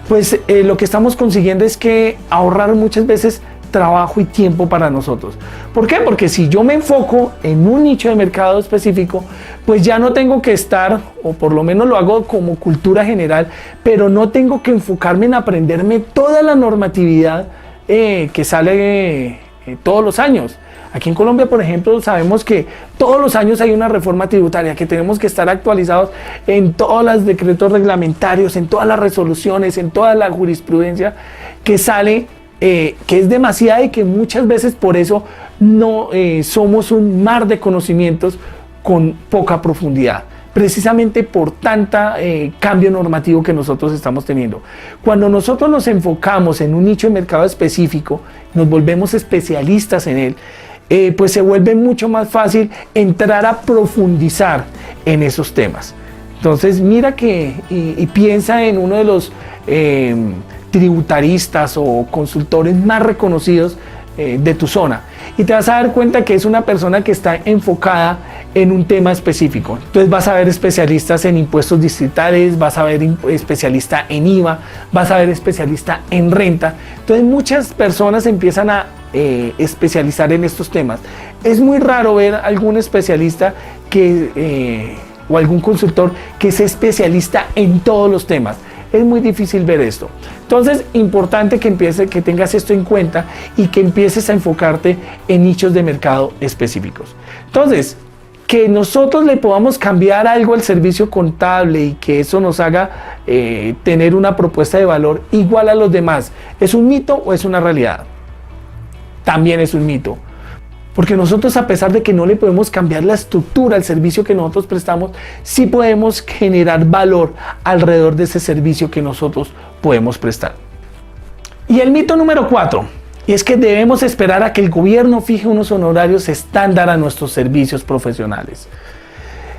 pues lo que estamos consiguiendo es que ahorrar muchas veces trabajo y tiempo para nosotros. ¿Por qué? Porque si yo me enfoco en un nicho de mercado específico, pues ya no tengo que estar, o por lo menos lo hago como cultura general, pero no tengo que enfocarme en aprenderme toda la normatividad que sale todos los años. Aquí en Colombia, por ejemplo, sabemos que todos los años hay una reforma tributaria, que tenemos que estar actualizados en todos los decretos reglamentarios, en todas las resoluciones, en toda la jurisprudencia que sale, que es demasiada, y que muchas veces por eso no somos un mar de conocimientos con poca profundidad, precisamente por tanta cambio normativo que nosotros estamos teniendo. Cuando nosotros nos enfocamos en un nicho de mercado específico, nos volvemos especialistas en él, pues se vuelve mucho más fácil entrar a profundizar en esos temas. Entonces mira y piensa en uno de los tributaristas o consultores más reconocidos de tu zona, y te vas a dar cuenta que es una persona que está enfocada en un tema específico. Entonces vas a ver especialistas en impuestos distritales, vas a ver especialista en IVA, vas a ver especialista en renta. Entonces muchas personas empiezan a especializar en estos temas. Es muy raro ver algún especialista o algún consultor que sea especialista en todos los temas. Es muy difícil ver esto. Entonces, importante que tengas esto en cuenta y que empieces a enfocarte en nichos de mercado específicos. Entonces, que nosotros le podamos cambiar algo al servicio contable y que eso nos haga tener una propuesta de valor igual a los demás, ¿es un mito o es una realidad? También es un mito. Porque nosotros, a pesar de que no le podemos cambiar la estructura al servicio que nosotros prestamos, sí podemos generar valor alrededor de ese servicio que nosotros podemos prestar. Y el mito número 4, y es que debemos esperar a que el gobierno fije unos honorarios estándar a nuestros servicios profesionales.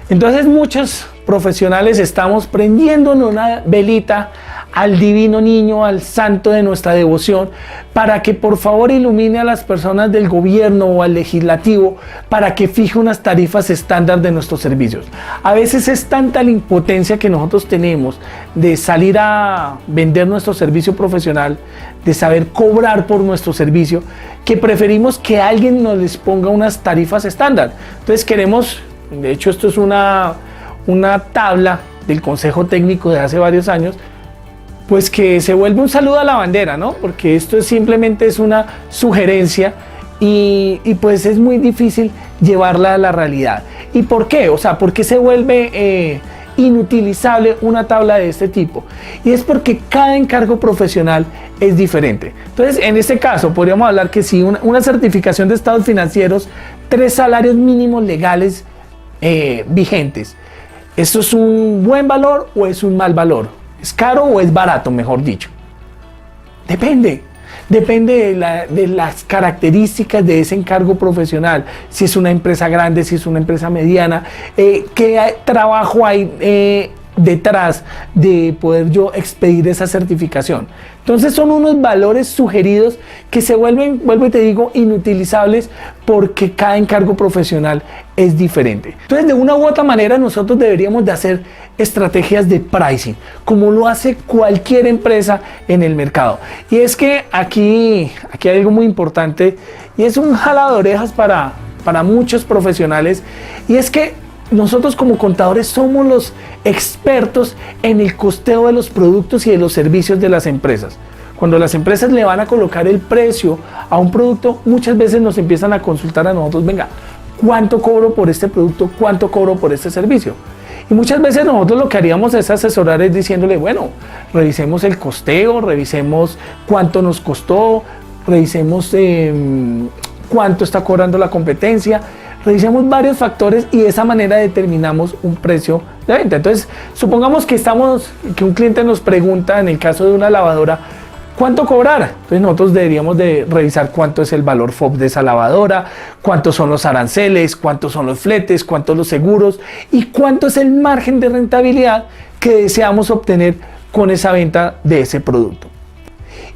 Entonces muchos profesionales estamos prendiéndonos una velita al divino niño, al santo de nuestra devoción, para que por favor ilumine a las personas del gobierno o al legislativo para que fije unas tarifas estándar de nuestros servicios. A veces es tanta la impotencia que nosotros tenemos de salir a vender nuestro servicio profesional, de saber cobrar por nuestro servicio, que preferimos que alguien nos les ponga unas tarifas estándar. Entonces queremos, de hecho esto es una tabla del Consejo Técnico de hace varios años, pues que se vuelve un saludo a la bandera, ¿no? Porque esto simplemente es una sugerencia y pues es muy difícil llevarla a la realidad. ¿Y por qué? O sea, ¿por qué se vuelve inutilizable una tabla de este tipo? Y es porque cada encargo profesional es diferente. Entonces, en este caso, podríamos hablar que si una certificación de estados financieros, 3 salarios mínimos legales vigentes, ¿esto es un buen valor o es un mal valor? ¿Es caro o es barato, mejor dicho? Depende de las características de ese encargo profesional. Si es una empresa grande, si es una empresa mediana, qué trabajo hay detrás de poder yo expedir esa certificación. Entonces son unos valores sugeridos que se vuelven, vuelvo y te digo, inutilizables porque cada encargo profesional es diferente. Entonces de una u otra manera nosotros deberíamos de hacer estrategias de pricing, como lo hace cualquier empresa en el mercado. Y es que aquí hay algo muy importante y es un jalado de orejas para muchos profesionales, y es que nosotros como contadores somos los expertos en el costeo de los productos y de los servicios de las empresas. Cuando las empresas le van a colocar el precio a un producto, muchas veces nos empiezan a consultar a nosotros, venga, ¿cuánto cobro por este producto? ¿Cuánto cobro por este servicio? Y muchas veces nosotros lo que haríamos es asesorarles diciéndole, bueno, revisemos el costeo, revisemos cuánto nos costó, revisemos cuánto está cobrando la competencia, revisemos varios factores y de esa manera determinamos un precio de venta. Entonces, supongamos que un cliente nos pregunta, en el caso de una lavadora, ¿cuánto cobrar? Entonces nosotros deberíamos de revisar cuánto es el valor FOB de esa lavadora, cuántos son los aranceles, cuántos son los fletes, cuántos los seguros y cuánto es el margen de rentabilidad que deseamos obtener con esa venta de ese producto.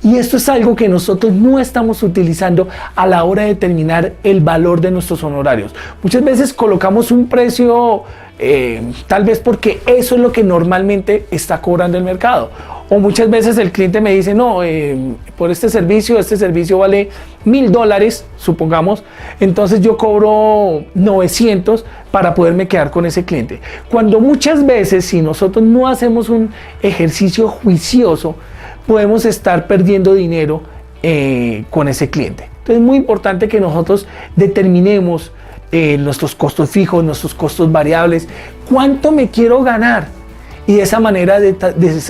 Y esto es algo que nosotros no estamos utilizando a la hora de determinar el valor de nuestros honorarios. Muchas veces colocamos un precio tal vez porque eso es lo que normalmente está cobrando el mercado. O muchas veces el cliente me dice, no, por este servicio vale $1000, supongamos, entonces yo cobro 900 para poderme quedar con ese cliente. Cuando muchas veces, si nosotros no hacemos un ejercicio juicioso, podemos estar perdiendo dinero con ese cliente. Entonces es muy importante que nosotros determinemos nuestros costos fijos, nuestros costos variables, cuánto me quiero ganar y de esa manera de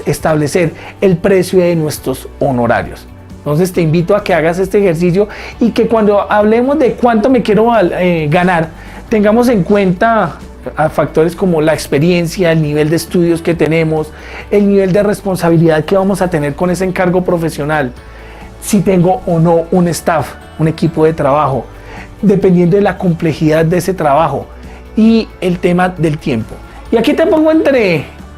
establecer el precio de nuestros honorarios. Entonces te invito a que hagas este ejercicio y que cuando hablemos de cuánto me quiero ganar, tengamos en cuenta a factores como la experiencia, el nivel de estudios que tenemos, el nivel de responsabilidad que vamos a tener con ese encargo profesional, si tengo o no un staff, un equipo de trabajo, dependiendo de la complejidad de ese trabajo y el tema del tiempo. Y aquí te pongo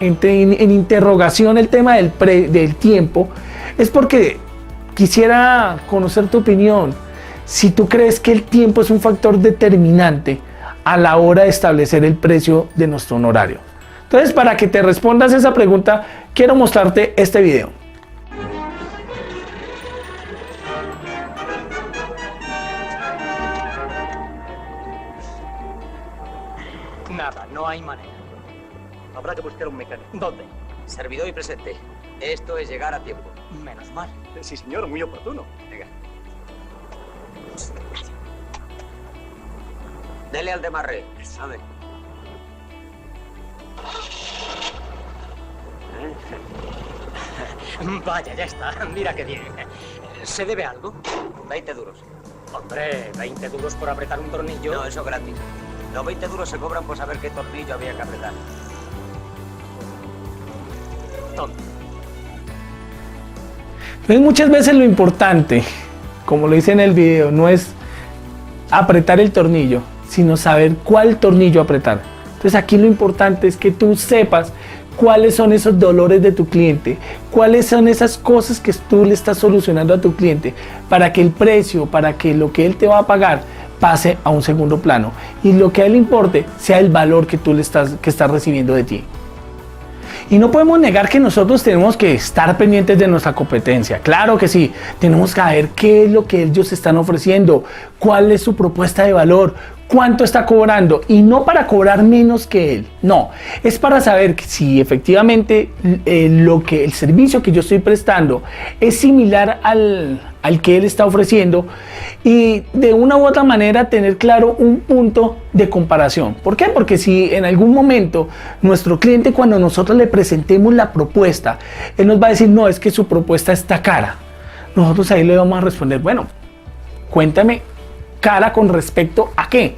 en interrogación el tema del tiempo, es porque quisiera conocer tu opinión, si tú crees que el tiempo es un factor determinante a la hora de establecer el precio de nuestro honorario. Entonces, para que te respondas esa pregunta, quiero mostrarte este video. Nada, no hay manera. Habrá que buscar un mecánico. ¿Dónde? Servidor y presente. Esto es llegar a tiempo. Menos mal. Sí, señor, muy oportuno. Venga. Dele al demarre. ¿Sabe? Vaya, ya está. Mira qué bien. ¿Se debe algo? 20 duros. Hombre, 20 duros por apretar un tornillo. No, eso gratis. Los 20 duros se cobran por saber qué tornillo había que apretar. Tonto. Entonces muchas veces lo importante, como lo dice en el video, no es apretar el tornillo, sino saber cuál tornillo apretar. Entonces aquí lo importante es que tú sepas cuáles son esos dolores de tu cliente, cuáles son esas cosas que tú le estás solucionando a tu cliente para que el precio, para que lo que él te va a pagar pase a un segundo plano y lo que a él le importe sea el valor que tú estás recibiendo de ti. Y no podemos negar que nosotros tenemos que estar pendientes de nuestra competencia. Claro que sí, tenemos que ver qué es lo que ellos están ofreciendo, cuál es su propuesta de valor, cuánto está cobrando, y no para cobrar menos que él, no, es para saber si efectivamente el servicio que yo estoy prestando es similar al que él está ofreciendo, y de una u otra manera tener claro un punto de comparación. ¿Por qué? Porque si en algún momento nuestro cliente, cuando nosotros le presentemos la propuesta, él nos va a decir, no, es que su propuesta está cara, nosotros ahí le vamos a responder, bueno, cuéntame, cara con respecto a qué.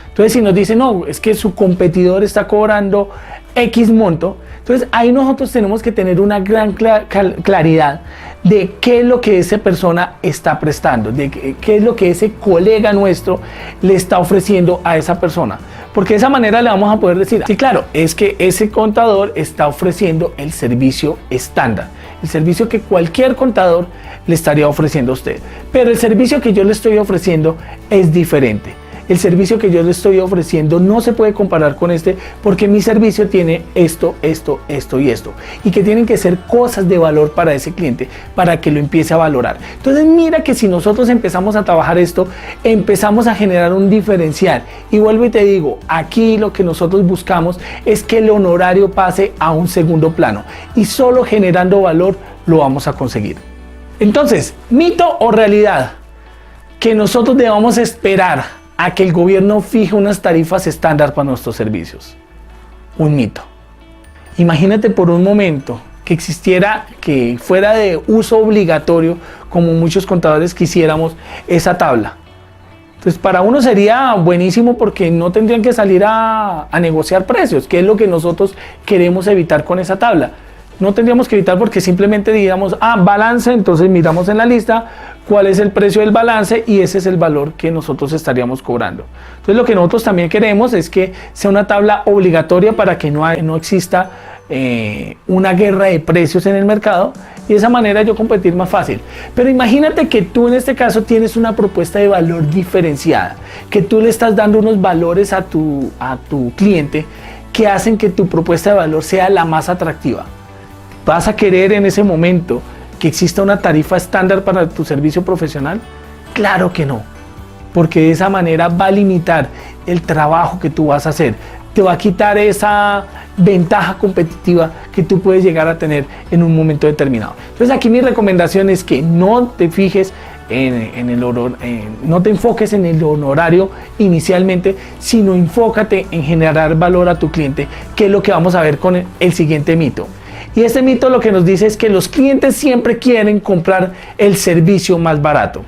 Entonces si nos dice, no, es que su competidor está cobrando X monto, entonces ahí nosotros tenemos que tener una gran claridad de qué es lo que esa persona está prestando, de qué es lo que ese colega nuestro le está ofreciendo a esa persona, porque de esa manera le vamos a poder decir, sí, claro, es que ese contador está ofreciendo el servicio estándar, el servicio que cualquier contador le estaría ofreciendo a usted, pero el servicio que yo le estoy ofreciendo es diferente. El servicio que yo le estoy ofreciendo no se puede comparar con este, porque mi servicio tiene esto, esto, esto y esto, y que tienen que ser cosas de valor para ese cliente para que lo empiece a valorar. Entonces mira que si nosotros empezamos a trabajar esto, empezamos a generar un diferencial, y vuelvo y te digo, aquí lo que nosotros buscamos es que el honorario pase a un segundo plano, y solo generando valor lo vamos a conseguir. Entonces, mito o realidad, que nosotros debamos esperar a que el gobierno fije unas tarifas estándar para nuestros servicios. Un mito. Imagínate por un momento que existiera, que fuera de uso obligatorio, como muchos contadores quisiéramos, esa tabla. Entonces para uno sería buenísimo, porque no tendrían que salir a negociar precios, que es lo que nosotros queremos evitar con esa tabla. No tendríamos que evitar, porque simplemente digamos, balance, entonces miramos en la lista cuál es el precio del balance y ese es el valor que nosotros estaríamos cobrando. Entonces lo que nosotros también queremos es que sea una tabla obligatoria para que no exista una guerra de precios en el mercado, y de esa manera yo competir más fácil. Pero imagínate que tú en este caso tienes una propuesta de valor diferenciada, que tú le estás dando unos valores a tu cliente que hacen que tu propuesta de valor sea la más atractiva. ¿Vas a querer en ese momento que exista una tarifa estándar para tu servicio profesional? Claro que no, porque de esa manera va a limitar el trabajo que tú vas a hacer, te va a quitar esa ventaja competitiva que tú puedes llegar a tener en un momento determinado. Entonces aquí mi recomendación es que no te fijes no te enfoques en el honorario inicialmente, sino enfócate en generar valor a tu cliente, que es lo que vamos a ver con el siguiente mito. Y este mito lo que nos dice es que los clientes siempre quieren comprar el servicio más barato.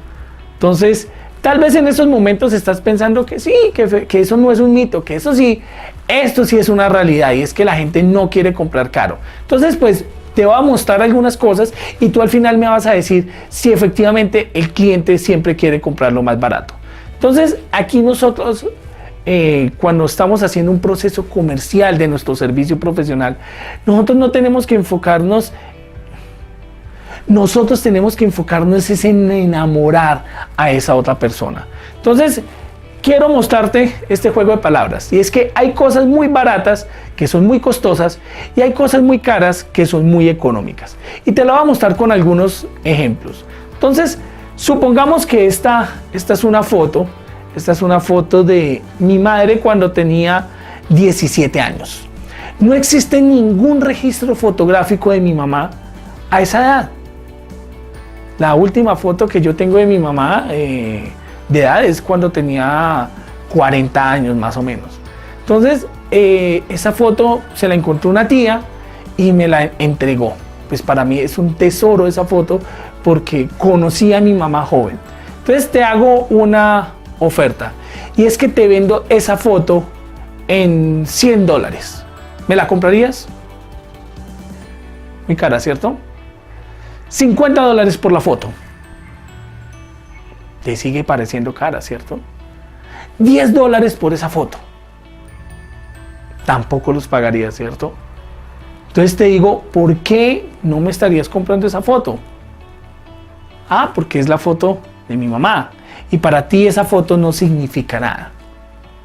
Entonces, tal vez en estos momentos estás pensando que sí, que eso no es un mito, que eso sí, esto sí es una realidad, y es que la gente no quiere comprar caro. Entonces, pues te voy a mostrar algunas cosas y tú al final me vas a decir si efectivamente el cliente siempre quiere comprar lo más barato. Entonces, aquí nosotros, cuando estamos haciendo un proceso comercial de nuestro servicio profesional, nosotros no tenemos que enfocarnos, nosotros tenemos que enfocarnos en enamorar a esa otra persona. Entonces, quiero mostrarte este juego de palabras, y es que hay cosas muy baratas que son muy costosas, y hay cosas muy caras que son muy económicas, y te lo voy a mostrar con algunos ejemplos. Entonces, supongamos que esta es una foto. Esta es una foto de mi madre cuando tenía 17 años. No existe ningún registro fotográfico de mi mamá a esa edad. La última foto que yo tengo de mi mamá de edad es cuando tenía 40 años más o menos. Entonces, esa foto se la encontró una tía y me la entregó. Pues para mí es un tesoro esa foto, porque conocí a mi mamá joven. Entonces te hago una oferta, y es que te vendo esa foto en $100. ¿Me la comprarías? Muy cara, ¿cierto? $50 por la foto. Te sigue pareciendo cara, ¿cierto? $10 por esa foto. tampoco los pagarías, ¿cierto? Entonces te digo, ¿por qué no me estarías comprando esa foto? Ah, porque es la foto de mi mamá y para ti esa foto no significa nada.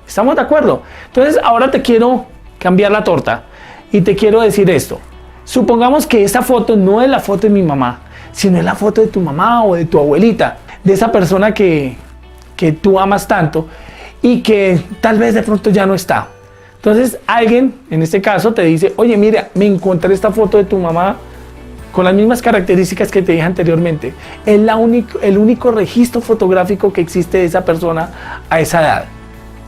¿Estamos de acuerdo? Entonces ahora te quiero cambiar la torta y te quiero decir esto. Supongamos que esa foto no es la foto de mi mamá, sino es la foto de tu mamá o de tu abuelita, de esa persona que tú amas tanto y que tal vez de pronto ya no está. Entonces alguien, en este caso, te dice, oye, mira, me encontré esta foto de tu mamá con las mismas características que te dije anteriormente. Es el único registro fotográfico que existe de esa persona a esa edad.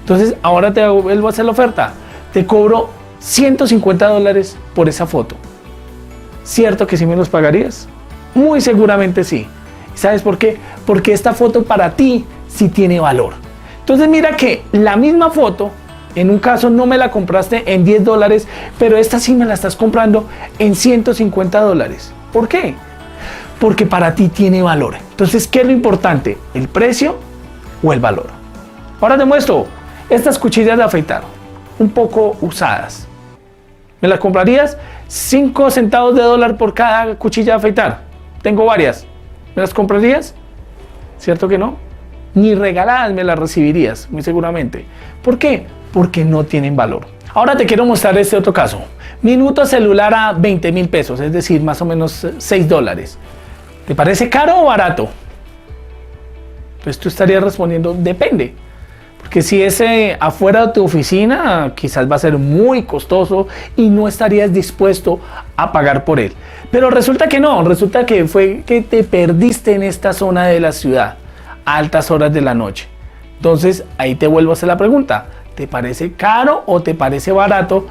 Entonces ahora te vuelvo a hacer la oferta. Te cobro $150 por esa foto. ¿Cierto que sí me los pagarías? Muy seguramente sí. ¿Sabes por qué? Porque esta foto para ti sí tiene valor. Entonces mira que la misma foto, en un caso no me la compraste en $10, pero esta sí me la estás comprando en $150. ¿Por qué? Porque para ti tiene valor. Entonces, ¿qué es lo importante? ¿El precio o el valor? Ahora te muestro estas cuchillas de afeitar, un poco usadas. ¿Me las comprarías? 5 centavos de dólar por cada cuchilla de afeitar. Tengo varias. ¿Me las comprarías? ¿Cierto que no? Ni regaladas me las recibirías, muy seguramente. ¿Por qué? Porque no tienen valor. Ahora te quiero mostrar este otro caso. Minuto celular a 20,000 pesos, es decir, más o menos $6. ¿Te parece caro o barato? Pues tú estarías respondiendo, depende. Porque si es afuera de tu oficina, quizás va a ser muy costoso y no estarías dispuesto a pagar por él. Pero resulta que no, resulta que fue que te perdiste en esta zona de la ciudad a altas horas de la noche. Entonces ahí te vuelvo a hacer la pregunta. ¿Te parece caro o te parece barato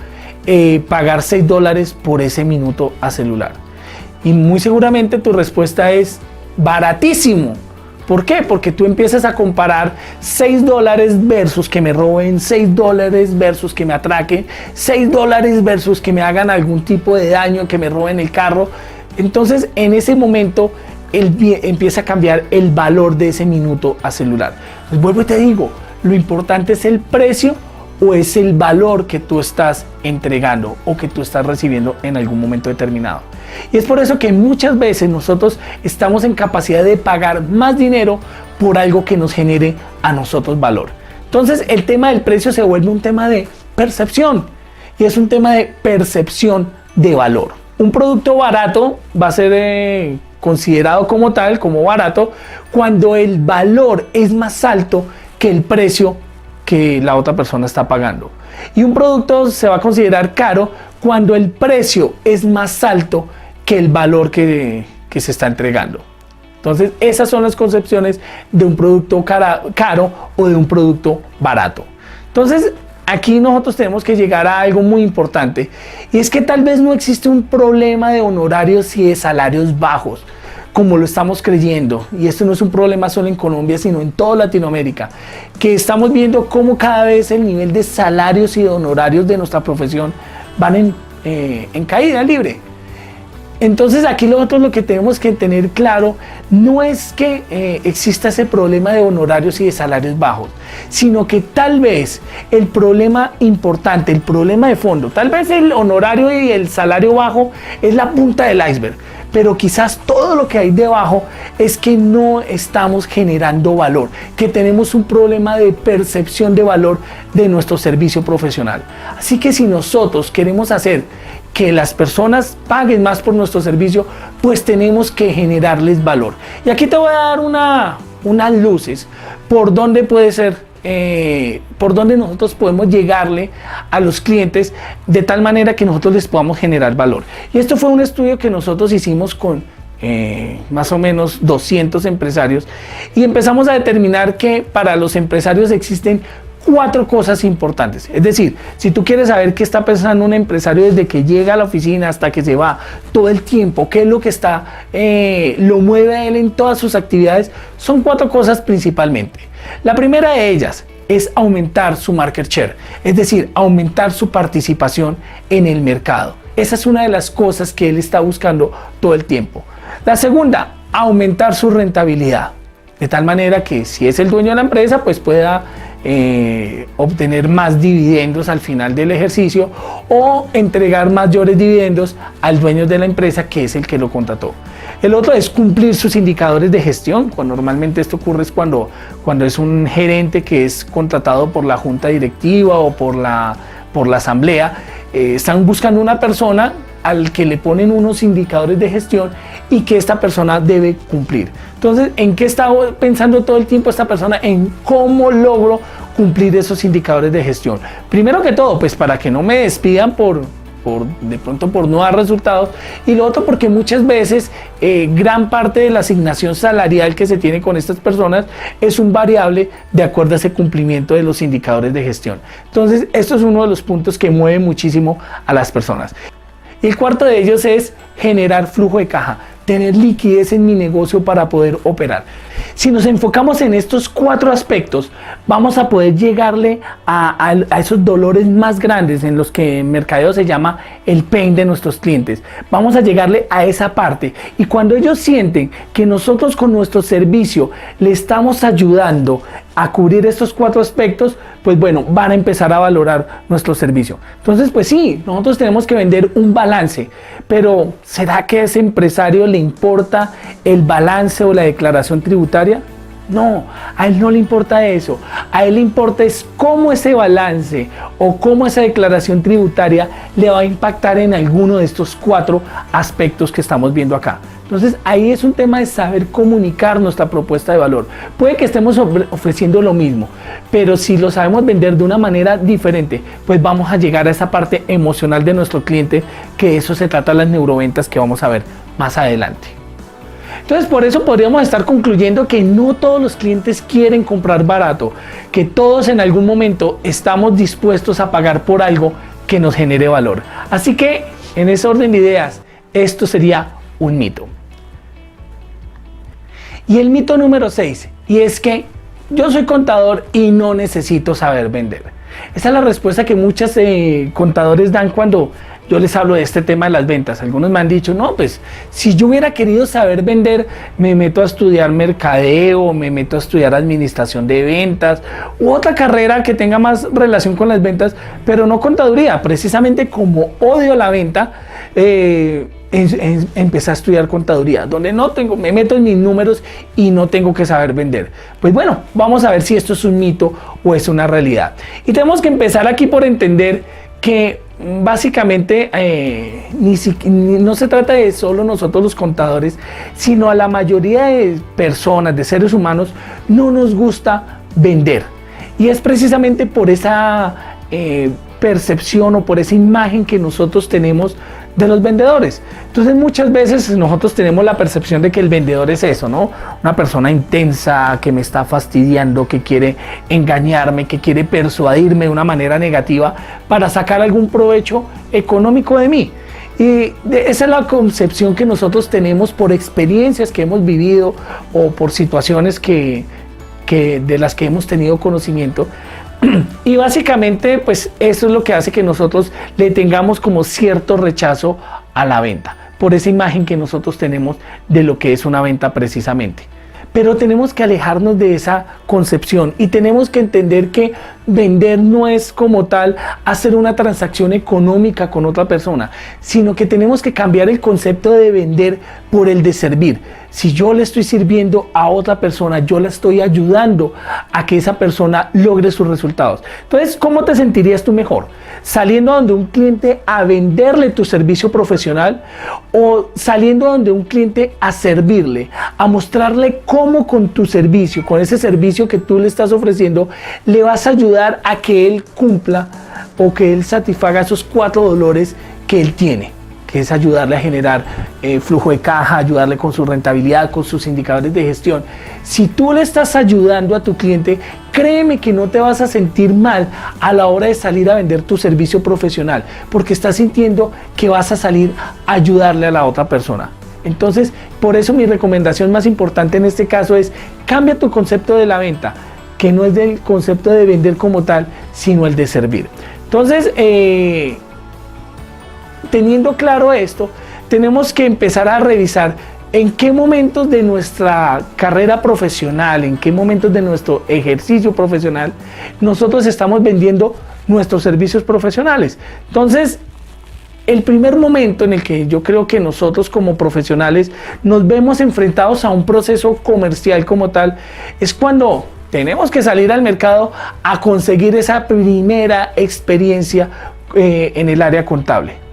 pagar $6 por ese minuto a celular? Y muy seguramente tu respuesta es baratísimo. ¿Por qué? Porque tú empiezas a comparar $6 versus que me roben, $6 versus que me atraquen, $6 versus que me hagan algún tipo de daño, que me roben el carro. Entonces en ese momento empieza a cambiar el valor de ese minuto a celular. Pues vuelvo y te digo, lo importante es el precio o es el valor que tú estás entregando o que tú estás recibiendo en algún momento determinado. Y es por eso que muchas veces nosotros estamos en capacidad de pagar más dinero por algo que nos genere a nosotros valor. Entonces el tema del precio se vuelve un tema de percepción y es un tema de percepción de valor. Un producto barato va a ser considerado como tal, como barato, cuando el valor es más alto que el precio que la otra persona está pagando. Y un producto se va a considerar caro cuando el precio es más alto que el valor que se está entregando. Entonces esas son las concepciones de un producto caro o de un producto barato. Entonces aquí nosotros tenemos que llegar a algo muy importante y es que tal vez no existe un problema de honorarios y de salarios bajos como lo estamos creyendo, y esto no es un problema solo en Colombia sino en toda Latinoamérica, que estamos viendo cómo cada vez el nivel de salarios y de honorarios de nuestra profesión van en caída libre. Entonces aquí nosotros lo que tenemos que tener claro no es que exista ese problema de honorarios y de salarios bajos, sino que tal vez el problema importante, el problema de fondo, tal vez el honorario y el salario bajo es la punta del iceberg, pero quizás todo lo que hay debajo es que no estamos generando valor, que tenemos un problema de percepción de valor de nuestro servicio profesional. Así que si nosotros queremos hacer que las personas paguen más por nuestro servicio, pues tenemos que generarles valor. Y aquí te voy a dar unas luces por dónde puede ser, por dónde nosotros podemos llegarle a los clientes de tal manera que nosotros les podamos generar valor. Y esto fue un estudio que nosotros hicimos con más o menos 200 empresarios y empezamos a determinar que para los empresarios existen 4 cosas importantes. Es decir, si tú quieres saber qué está pensando un empresario desde que llega a la oficina hasta que se va, todo el tiempo, qué es lo que lo mueve a él en todas sus actividades, son 4 cosas principalmente. La primera de ellas es aumentar su market share, es decir, aumentar su participación en el mercado. Esa es una de las cosas que él está buscando todo el tiempo. La segunda, aumentar su rentabilidad, de tal manera que si es el dueño de la empresa, pues pueda obtener más dividendos al final del ejercicio o entregar mayores dividendos al dueño de la empresa, que es el que lo contrató. El otro es cumplir sus indicadores de gestión. Normalmente esto ocurre es cuando es un gerente que es contratado por la junta directiva o por la asamblea. Están buscando una persona al que le ponen unos indicadores de gestión y que esta persona debe cumplir. Entonces, ¿en qué está pensando todo el tiempo esta persona? En cómo logro cumplir esos indicadores de gestión. Primero que todo, pues para que no me despidan de pronto por no dar resultados, y lo otro porque muchas veces gran parte de la asignación salarial que se tiene con estas personas es un variable de acuerdo a ese cumplimiento de los indicadores de gestión. Entonces, esto es uno de los puntos que mueve muchísimo a las personas. Y el cuarto de ellos es generar flujo de caja, tener liquidez en mi negocio para poder operar. Si nos enfocamos en estos 4 aspectos, vamos a poder llegarle a esos dolores más grandes en los que en mercadeo se llama el pain de nuestros clientes. Vamos a llegarle a esa parte, y cuando ellos sienten que nosotros con nuestro servicio le estamos ayudando a cubrir estos 4 aspectos, pues bueno, van a empezar a valorar nuestro servicio. Entonces, pues sí, nosotros tenemos que vender un balance, pero ¿será que a ese empresario le importa el balance o la declaración tributaria? No, a él no le importa eso. A él le importa es cómo ese balance o cómo esa declaración tributaria le va a impactar en alguno de estos 4 aspectos que estamos viendo acá. Entonces, ahí es un tema de saber comunicar nuestra propuesta de valor. Puede que estemos ofreciendo lo mismo, pero si lo sabemos vender de una manera diferente, pues vamos a llegar a esa parte emocional de nuestro cliente, que eso se trata de las neuroventas que vamos a ver más adelante. Entonces, por eso podríamos estar concluyendo que no todos los clientes quieren comprar barato, que todos en algún momento estamos dispuestos a pagar por algo que nos genere valor. Así que, en ese orden de ideas, esto sería un mito. Y el mito número 6, y es que yo soy contador y no necesito saber vender. Esa es la respuesta que muchos contadores dan cuando yo les hablo de este tema de las ventas. Algunos me han dicho, no, pues si yo hubiera querido saber vender, me meto a estudiar mercadeo, me meto a estudiar administración de ventas u otra carrera que tenga más relación con las ventas, pero no contaduría. Precisamente como odio la venta, empecé a estudiar contaduría, donde me meto en mis números y no tengo que saber vender. Pues bueno, vamos a ver si esto es un mito o es una realidad. Y tenemos que empezar aquí por entender que básicamente no se trata de solo nosotros los contadores, sino a la mayoría de personas, de seres humanos, no nos gusta vender. Y es precisamente por esa percepción o por esa imagen que nosotros tenemos de los vendedores. Entonces, muchas veces nosotros tenemos la percepción de que el vendedor es eso, ¿no? Una persona intensa que me está fastidiando, que quiere engañarme, que quiere persuadirme de una manera negativa para sacar algún provecho económico de mí. Y esa es la concepción que nosotros tenemos por experiencias que hemos vivido o por situaciones de las que hemos tenido conocimiento. Y básicamente, pues eso es lo que hace que nosotros le tengamos como cierto rechazo a la venta, por esa imagen que nosotros tenemos de lo que es una venta precisamente. Pero tenemos que alejarnos de esa concepción y tenemos que entender que vender no es como tal hacer una transacción económica con otra persona, sino que tenemos que cambiar el concepto de vender por el de servir. Si yo le estoy sirviendo a otra persona, yo la estoy ayudando a que esa persona logre sus resultados. Entonces, ¿cómo te sentirías tú mejor? ¿Saliendo donde un cliente a venderle tu servicio profesional o saliendo donde un cliente a servirle, a mostrarle cómo con tu servicio, con ese servicio que tú le estás ofreciendo, le vas a ayudar a que él cumpla o que él satisfaga esos 4 dolores que él tiene, que es ayudarle a generar flujo de caja, ayudarle con su rentabilidad, con sus indicadores de gestión? Si tú le estás ayudando a tu cliente, créeme que no te vas a sentir mal a la hora de salir a vender tu servicio profesional, porque estás sintiendo que vas a salir a ayudarle a la otra persona. Entonces, por eso mi recomendación más importante en este caso es: cambia tu concepto de la venta, que no es del concepto de vender como tal, sino el de servir. Entonces, teniendo claro esto, tenemos que empezar a revisar ¿En qué momentos de nuestra carrera profesional, en qué momentos de nuestro ejercicio profesional nosotros estamos vendiendo nuestros servicios profesionales? Entonces, el primer momento en el que yo creo que nosotros como profesionales nos vemos enfrentados a un proceso comercial como tal es cuando tenemos que salir al mercado a conseguir esa primera experiencia en el área contable.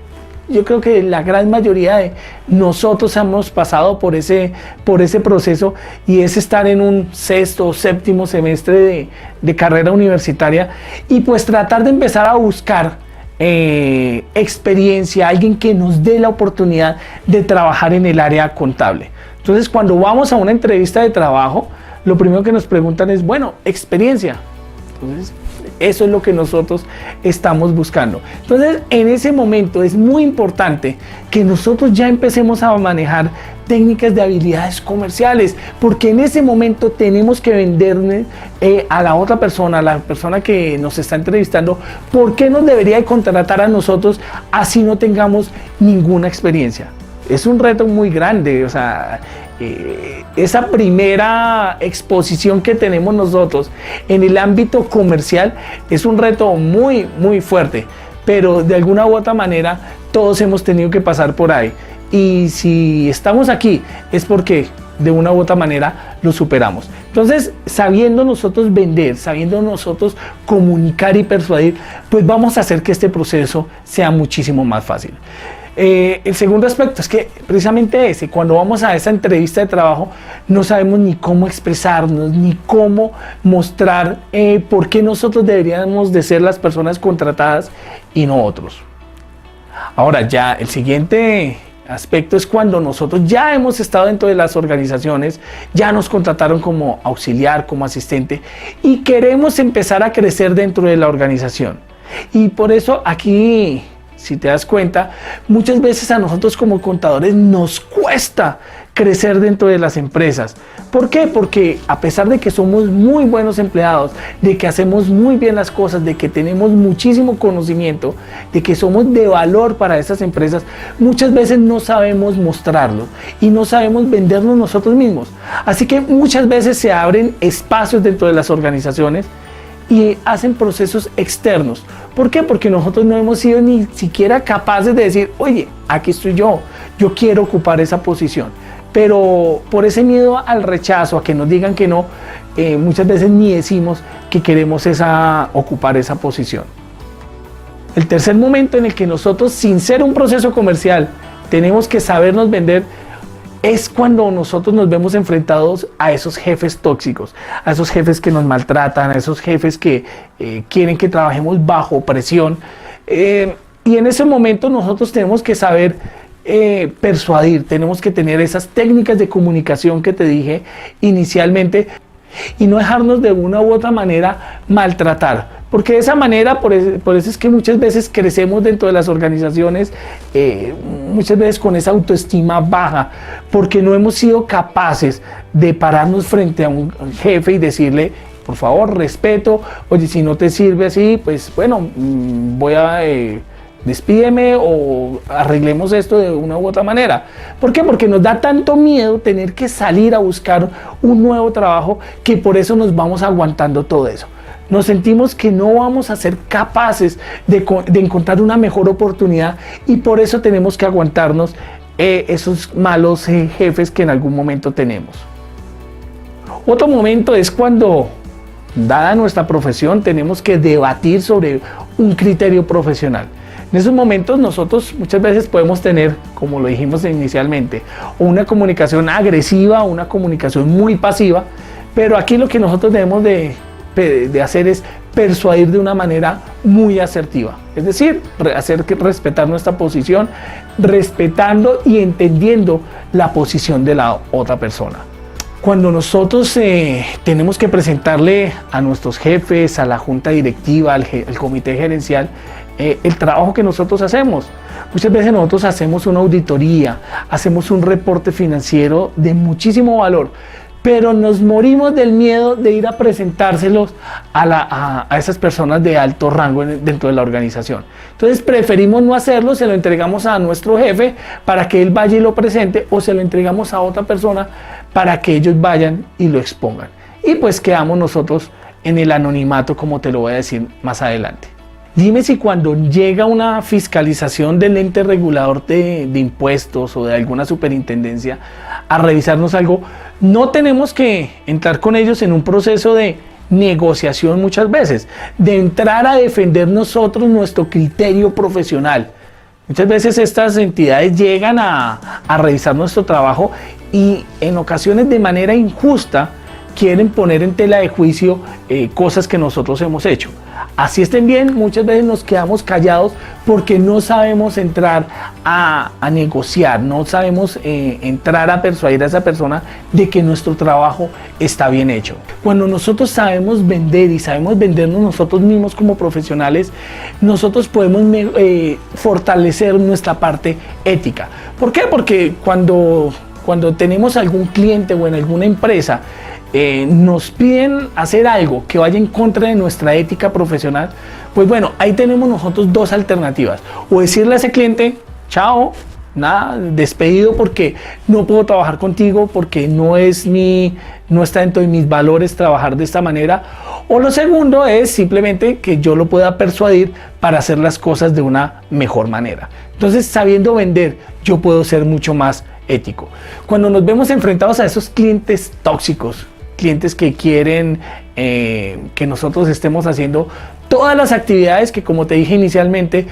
Yo creo que la gran mayoría de nosotros hemos pasado por ese proceso, y es estar en un sexto o séptimo semestre de carrera universitaria y pues tratar de empezar a buscar experiencia, alguien que nos dé la oportunidad de trabajar en el área contable. Entonces, cuando vamos a una entrevista de trabajo, lo primero que nos preguntan es, bueno, experiencia. Entonces, eso es lo que nosotros estamos buscando. Entonces, en ese momento es muy importante que nosotros ya empecemos a manejar técnicas de habilidades comerciales, porque en ese momento tenemos que venderle a la otra persona, a la persona que nos está entrevistando, por qué nos debería de contratar a nosotros así no tengamos ninguna experiencia. Es un reto muy grande, o sea, esa primera exposición que tenemos nosotros en el ámbito comercial es un reto muy, muy fuerte, pero de alguna u otra manera todos hemos tenido que pasar por ahí, y si estamos aquí es porque de una u otra manera lo superamos. Entonces, sabiendo nosotros vender, sabiendo nosotros comunicar y persuadir, pues vamos a hacer que este proceso sea muchísimo más fácil. El segundo aspecto es que precisamente cuando vamos a esa entrevista de trabajo no sabemos ni cómo expresarnos, ni cómo mostrar por qué nosotros deberíamos de ser las personas contratadas y no otros. Ahora ya el siguiente aspecto es cuando nosotros ya hemos estado dentro de las organizaciones, ya nos contrataron como auxiliar, como asistente, y queremos empezar a crecer dentro de la organización. Y por eso aquí, si te das cuenta, muchas veces a nosotros como contadores nos cuesta crecer dentro de las empresas. ¿Por qué? Porque a pesar de que somos muy buenos empleados, de que hacemos muy bien las cosas, de que tenemos muchísimo conocimiento, de que somos de valor para esas empresas, muchas veces no sabemos mostrarlo y no sabemos vendernos nosotros mismos. Así que muchas veces se abren espacios dentro de las organizaciones y hacen procesos externos. ¿Por qué? Porque nosotros no hemos sido ni siquiera capaces de decir, oye, aquí estoy yo quiero ocupar esa posición. Pero por ese miedo al rechazo, a que nos digan que no, muchas veces ni decimos que queremos ocupar esa posición. El tercer momento en el que nosotros, sin ser un proceso comercial, tenemos que sabernos vender, es cuando nosotros nos vemos enfrentados a esos jefes tóxicos, a esos jefes que nos maltratan, a esos jefes que quieren que trabajemos bajo presión. Y en ese momento nosotros tenemos que saber persuadir, tenemos que tener esas técnicas de comunicación que te dije inicialmente y no dejarnos de una u otra manera maltratar. Porque de esa manera, por eso es que muchas veces crecemos dentro de las organizaciones, muchas veces con esa autoestima baja, porque no hemos sido capaces de pararnos frente a un jefe y decirle, por favor, respeto, oye, si no te sirve así, pues bueno, voy a... despídeme o arreglemos esto de una u otra manera. ¿Por qué? Porque nos da tanto miedo tener que salir a buscar un nuevo trabajo que por eso nos vamos aguantando todo eso. Nos sentimos que no vamos a ser capaces de encontrar una mejor oportunidad y por eso tenemos que aguantarnos esos malos jefes que en algún momento tenemos. Otro momento es cuando, dada nuestra profesión, tenemos que debatir sobre un criterio profesional. En esos momentos nosotros muchas veces podemos tener, como lo dijimos inicialmente, una comunicación agresiva, una comunicación muy pasiva, pero aquí lo que nosotros debemos de hacer es persuadir de una manera muy asertiva. Es decir, hacer que respetar nuestra posición, respetando y entendiendo la posición de la otra persona. Cuando nosotros tenemos que presentarle a nuestros jefes, a la junta directiva, al comité gerencial, el trabajo que nosotros hacemos. Muchas veces nosotros hacemos una auditoría, hacemos un reporte financiero de muchísimo valor, pero nos morimos del miedo de ir a presentárselos a esas personas de alto rango dentro de la organización. Entonces preferimos no hacerlo, se lo entregamos a nuestro jefe para que él vaya y lo presente, o se lo entregamos a otra persona para que ellos vayan y lo expongan. Y pues quedamos nosotros en el anonimato, como te lo voy a decir más adelante. Dime si cuando llega una fiscalización del ente regulador de impuestos o de alguna superintendencia a revisarnos algo, no tenemos que entrar con ellos en un proceso de negociación muchas veces, de entrar a defender nosotros nuestro criterio profesional. Muchas veces estas entidades llegan a revisar nuestro trabajo y en ocasiones de manera injusta quieren poner en tela de juicio cosas que nosotros hemos hecho. Así estén bien, muchas veces nos quedamos callados porque no sabemos entrar a negociar, no sabemos entrar a persuadir a esa persona de que nuestro trabajo está bien hecho. Cuando nosotros sabemos vender y sabemos vendernos nosotros mismos como profesionales, nosotros podemos fortalecer nuestra parte ética. ¿Por qué? Porque cuando tenemos algún cliente o en alguna empresa nos piden hacer algo que vaya en contra de nuestra ética profesional, pues bueno, ahí tenemos nosotros dos alternativas: o decirle a ese cliente, chao, nada, despedido porque no puedo trabajar contigo, porque no está dentro de mis valores trabajar de esta manera, o lo segundo es simplemente que yo lo pueda persuadir para hacer las cosas de una mejor manera. Entonces, sabiendo vender, yo puedo ser mucho más ético. Cuando nos vemos enfrentados a esos clientes tóxicos, clientes que quieren que nosotros estemos haciendo todas las actividades que, como te dije inicialmente,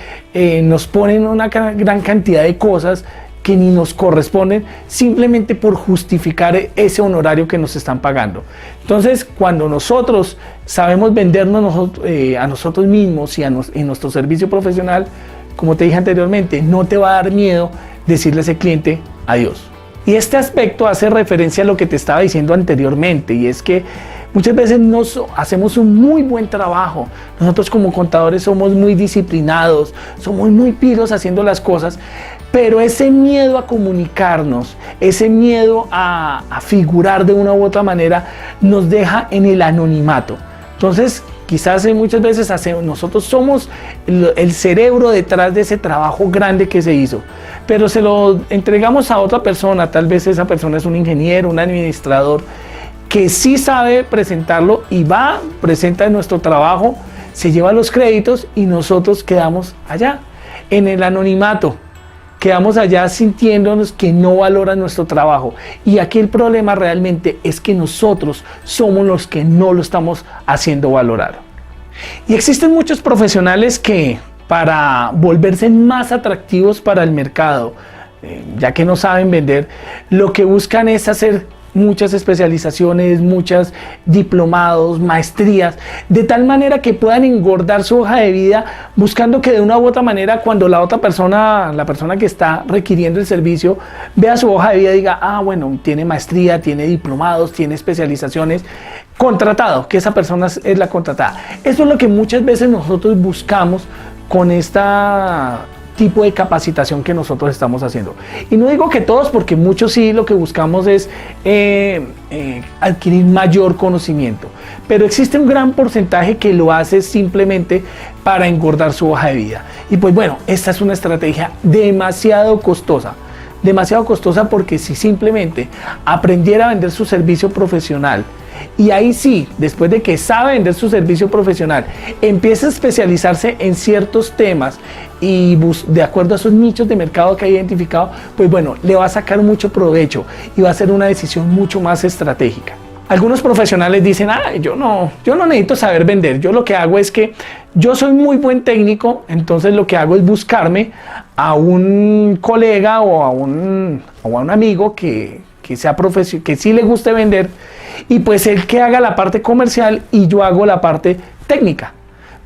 nos ponen una gran cantidad de cosas que ni nos corresponden, simplemente por justificar ese honorario que nos están pagando. Entonces, cuando nosotros sabemos vendernos a nosotros mismos y en nuestro servicio profesional, como te dije anteriormente, no te va a dar miedo decirle a ese cliente adiós. Y este aspecto hace referencia a lo que te estaba diciendo anteriormente, y es que muchas veces hacemos un muy buen trabajo. Nosotros como contadores somos muy disciplinados, somos muy pilos haciendo las cosas, pero ese miedo a comunicarnos, ese miedo a figurar de una u otra manera, nos deja en el anonimato. Entonces, quizás muchas veces nosotros somos el cerebro detrás de ese trabajo grande que se hizo, pero se lo entregamos a otra persona. Tal vez esa persona es un ingeniero, un administrador, que sí sabe presentarlo y presenta nuestro trabajo, se lleva los créditos y nosotros quedamos allá, en el anonimato. Quedamos allá sintiéndonos que no valoran nuestro trabajo. Y aquí el problema realmente es que nosotros somos los que no lo estamos haciendo valorar. Y existen muchos profesionales que, para volverse más atractivos para el mercado, ya que no saben vender, lo que buscan es hacer muchas especializaciones, muchos diplomados, maestrías, de tal manera que puedan engordar su hoja de vida, buscando que de una u otra manera, cuando la persona que está requiriendo el servicio, vea su hoja de vida y diga, ah, bueno, tiene maestría, tiene diplomados, tiene especializaciones, contratado, que esa persona es la contratada. Eso es lo que muchas veces nosotros buscamos con esta tipo de capacitación que nosotros estamos haciendo. Y no digo que todos, porque muchos sí lo que buscamos es adquirir mayor conocimiento, pero existe un gran porcentaje que lo hace simplemente para engordar su hoja de vida. Y pues bueno, esta es una estrategia demasiado costosa, porque si simplemente aprendiera a vender su servicio profesional, y ahí sí, después de que sabe vender su servicio profesional, empieza a especializarse en ciertos temas y de acuerdo a esos nichos de mercado que ha identificado, pues bueno, le va a sacar mucho provecho y va a ser una decisión mucho más estratégica. Algunos profesionales dicen, yo no necesito saber vender, yo lo que hago es que yo soy muy buen técnico, entonces lo que hago es buscarme a un colega o a un amigo que sí le guste vender, y pues él que haga la parte comercial y yo hago la parte técnica.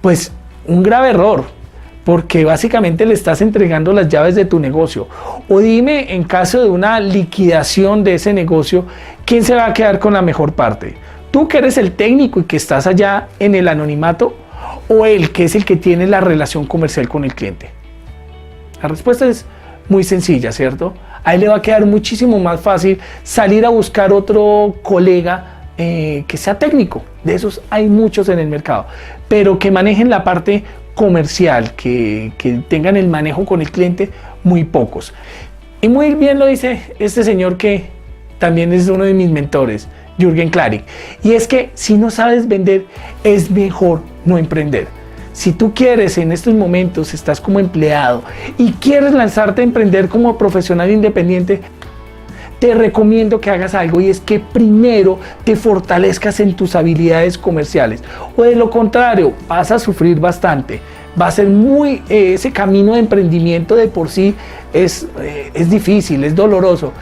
Pues un grave error, porque básicamente le estás entregando las llaves de tu negocio. O dime, en caso de una liquidación de ese negocio, ¿quién se va a quedar con la mejor parte? ¿Tú, que eres el técnico y que estás allá en el anonimato, o él, que es el que tiene la relación comercial con el cliente? La respuesta es muy sencilla, ¿cierto? A él le va a quedar muchísimo más fácil salir a buscar otro colega que sea técnico. De esos hay muchos en el mercado, pero que manejen la parte comercial, que tengan el manejo con el cliente, muy pocos. Y muy bien lo dice este señor que también es uno de mis mentores, Jürgen Klarik, y es que si no sabes vender, es mejor no emprender. Si tú quieres en estos momentos, estás como empleado y quieres lanzarte a emprender como profesional independiente, te recomiendo que hagas algo, y es que primero te fortalezcas en tus habilidades comerciales, o de lo contrario vas a sufrir bastante. Va a ser ese camino de emprendimiento de por sí es difícil, es doloroso,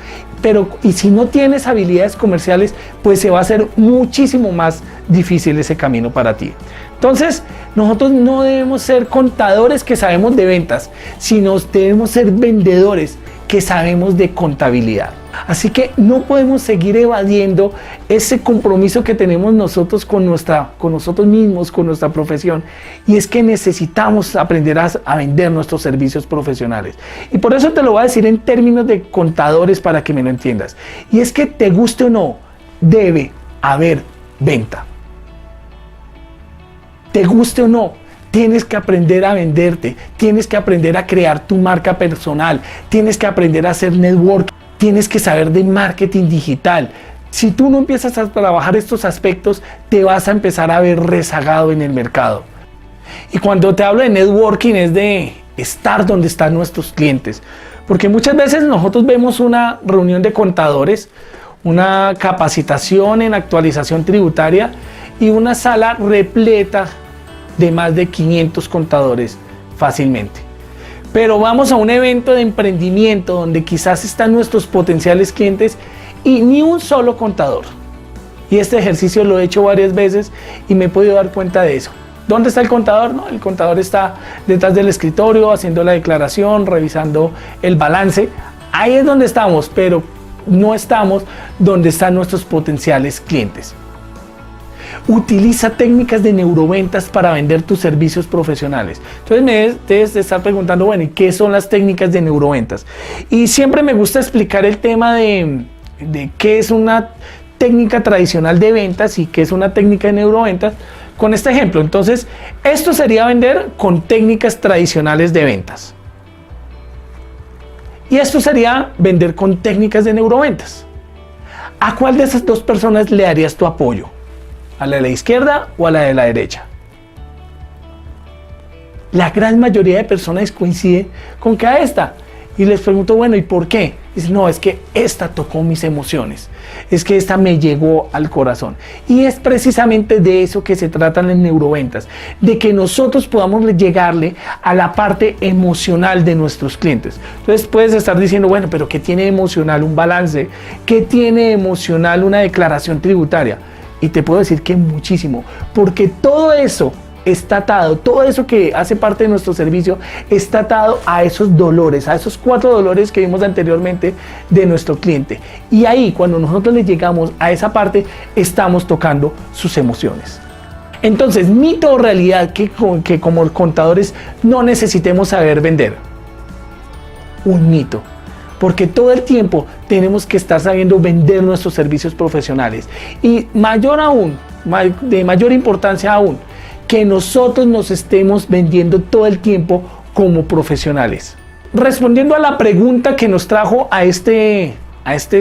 y si no tienes habilidades comerciales, pues se va a hacer muchísimo más difícil ese camino para ti. Entonces, nosotros no debemos ser contadores que sabemos de ventas, sino debemos ser vendedores que sabemos de contabilidad. Así que no podemos seguir evadiendo ese compromiso que tenemos nosotros con nosotros mismos, con nuestra profesión, y es que necesitamos aprender a vender nuestros servicios profesionales. Y por eso te lo voy a decir en términos de contadores para que me lo entiendas. Y es que te guste o no, debe haber venta. Te guste o no, tienes que aprender a venderte, tienes que aprender a crear tu marca personal, tienes que aprender a hacer networking, tienes que saber de marketing digital. Si tú no empiezas a trabajar estos aspectos, te vas a empezar a ver rezagado en el mercado. Y cuando te hablo de networking, es de estar donde están nuestros clientes. Porque muchas veces nosotros vemos una reunión de contadores, una capacitación en actualización tributaria y una sala repleta de más de 500 contadores fácilmente. Pero vamos a un evento de emprendimiento donde quizás están nuestros potenciales clientes y ni un solo contador. Y este ejercicio lo he hecho varias veces y me he podido dar cuenta de eso. ¿Dónde está el contador? No, el contador está detrás del escritorio haciendo la declaración, revisando el balance. Ahí es donde estamos, pero no estamos donde están nuestros potenciales clientes. Utiliza técnicas de neuroventas para vender tus servicios profesionales. Entonces me debes de estar preguntando, bueno, ¿y qué son las técnicas de neuroventas? Y siempre me gusta explicar el tema de qué es una técnica tradicional de ventas y qué es una técnica de neuroventas con este ejemplo. Entonces, esto sería vender con técnicas tradicionales de ventas. Y esto sería vender con técnicas de neuroventas. ¿A cuál de esas dos personas le darías tu apoyo? ¿A la de la izquierda o a la de la derecha? La gran mayoría de personas coinciden con que a esta. Y les pregunto, bueno, ¿y por qué? Dicen, no, es que esta tocó mis emociones. Es que esta me llegó al corazón. Y es precisamente de eso que se tratan las neuroventas. De que nosotros podamos llegarle a la parte emocional de nuestros clientes. Entonces puedes estar diciendo, bueno, pero ¿qué tiene emocional un balance? ¿Qué tiene emocional una declaración tributaria? Y te puedo decir que muchísimo, porque todo eso está atado, todo eso que hace parte de nuestro servicio está atado a esos dolores, a esos 4 dolores que vimos anteriormente de nuestro cliente. Y ahí, cuando nosotros le llegamos a esa parte, estamos tocando sus emociones. Entonces, mito o realidad que como contadores no necesitemos saber vender. Un mito. Porque todo el tiempo tenemos que estar sabiendo vender nuestros servicios profesionales. Y mayor aún, de mayor importancia aún, que nosotros nos estemos vendiendo todo el tiempo como profesionales. Respondiendo a la pregunta que nos trajo a este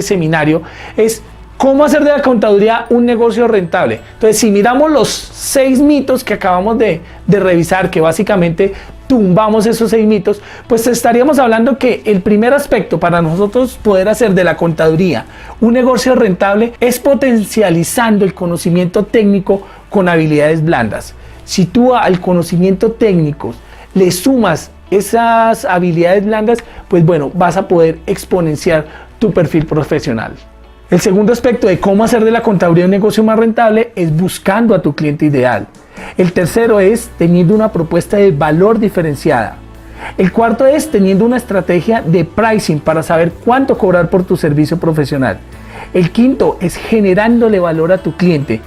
seminario, es ¿cómo hacer de la contaduría un negocio rentable? Entonces, si miramos los 6 mitos que acabamos de revisar, que básicamente tumbamos esos 6 mitos, pues estaríamos hablando que el primer aspecto para nosotros poder hacer de la contaduría un negocio rentable es potencializando el conocimiento técnico con habilidades blandas. Si tú al conocimiento técnico le sumas esas habilidades blandas, pues bueno, vas a poder exponenciar tu perfil profesional. El segundo aspecto de cómo hacer de la contaduría un negocio más rentable es buscando a tu cliente ideal. El tercero es teniendo una propuesta de valor diferenciada. El cuarto es teniendo una estrategia de pricing para saber cuánto cobrar por tu servicio profesional. El quinto es generándole valor a tu cliente.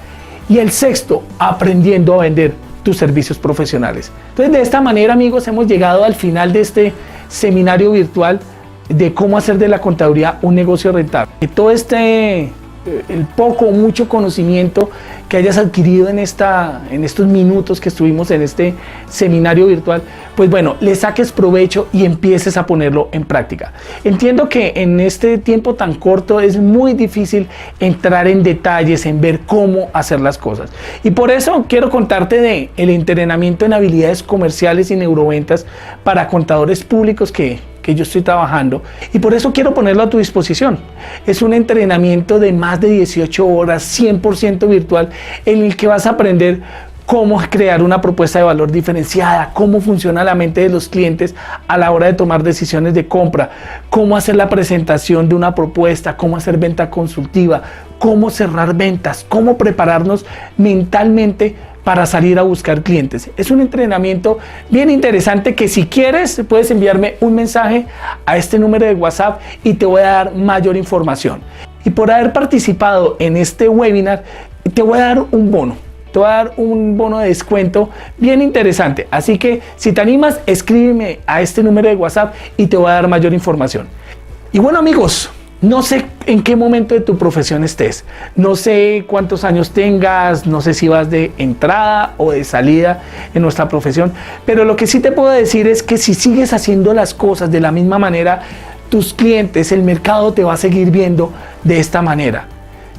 Y el sexto, aprendiendo a vender tus servicios profesionales. Entonces, de esta manera, amigos, hemos llegado al final de este seminario virtual de cómo hacer de la contaduría un negocio rentable. Que todo el poco o mucho conocimiento que hayas adquirido en estos minutos que estuvimos en este seminario virtual, pues bueno, le saques provecho y empieces a ponerlo en práctica. Entiendo que en este tiempo tan corto es muy difícil entrar en detalles, en ver cómo hacer las cosas. Y por eso quiero contarte de el entrenamiento en habilidades comerciales y neuroventas para contadores públicos que yo estoy trabajando, y por eso quiero ponerlo a tu disposición. Es un entrenamiento de más de 18 horas, 100% virtual, en el que vas a aprender cómo crear una propuesta de valor diferenciada, cómo funciona la mente de los clientes a la hora de tomar decisiones de compra, cómo hacer la presentación de una propuesta, cómo hacer venta consultiva, cómo cerrar ventas, cómo prepararnos mentalmente para salir a buscar clientes. Es un entrenamiento bien interesante que, si quieres, puedes enviarme un mensaje a este número de WhatsApp y te voy a dar mayor información. Y por haber participado en este webinar, te voy a dar un bono. Te voy a dar un bono de descuento bien interesante. Así que si te animas, escríbeme a este número de WhatsApp y te voy a dar mayor información. Y bueno, amigos, no sé en qué momento de tu profesión estés, no sé cuántos años tengas, no sé si vas de entrada o de salida en nuestra profesión, pero lo que sí te puedo decir es que si sigues haciendo las cosas de la misma manera, tus clientes, el mercado te va a seguir viendo de esta manera.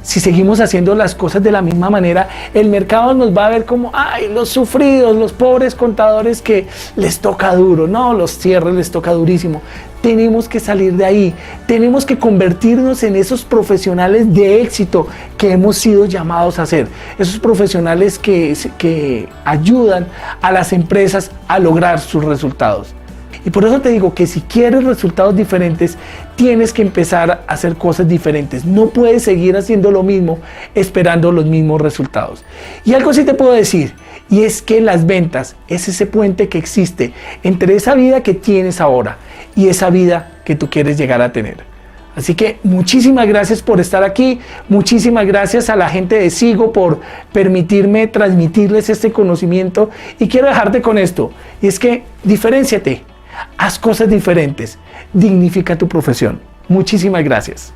Si seguimos haciendo las cosas de la misma manera, el mercado nos va a ver como, ay, los sufridos, los pobres contadores que les toca duro, no, los cierres les toca durísimo. Tenemos que salir de ahí, tenemos que convertirnos en esos profesionales de éxito que hemos sido llamados a ser, esos profesionales que ayudan a las empresas a lograr sus resultados. Y por eso te digo que si quieres resultados diferentes, tienes que empezar a hacer cosas diferentes. No puedes seguir haciendo lo mismo esperando los mismos resultados. Y algo sí te puedo decir, y es que las ventas es ese puente que existe entre esa vida que tienes ahora y esa vida que tú quieres llegar a tener. Así que muchísimas gracias por estar aquí, muchísimas gracias a la gente de Sigo por permitirme transmitirles este conocimiento, y quiero dejarte con esto, y es que diferénciate. Haz cosas diferentes, dignifica tu profesión. Muchísimas gracias.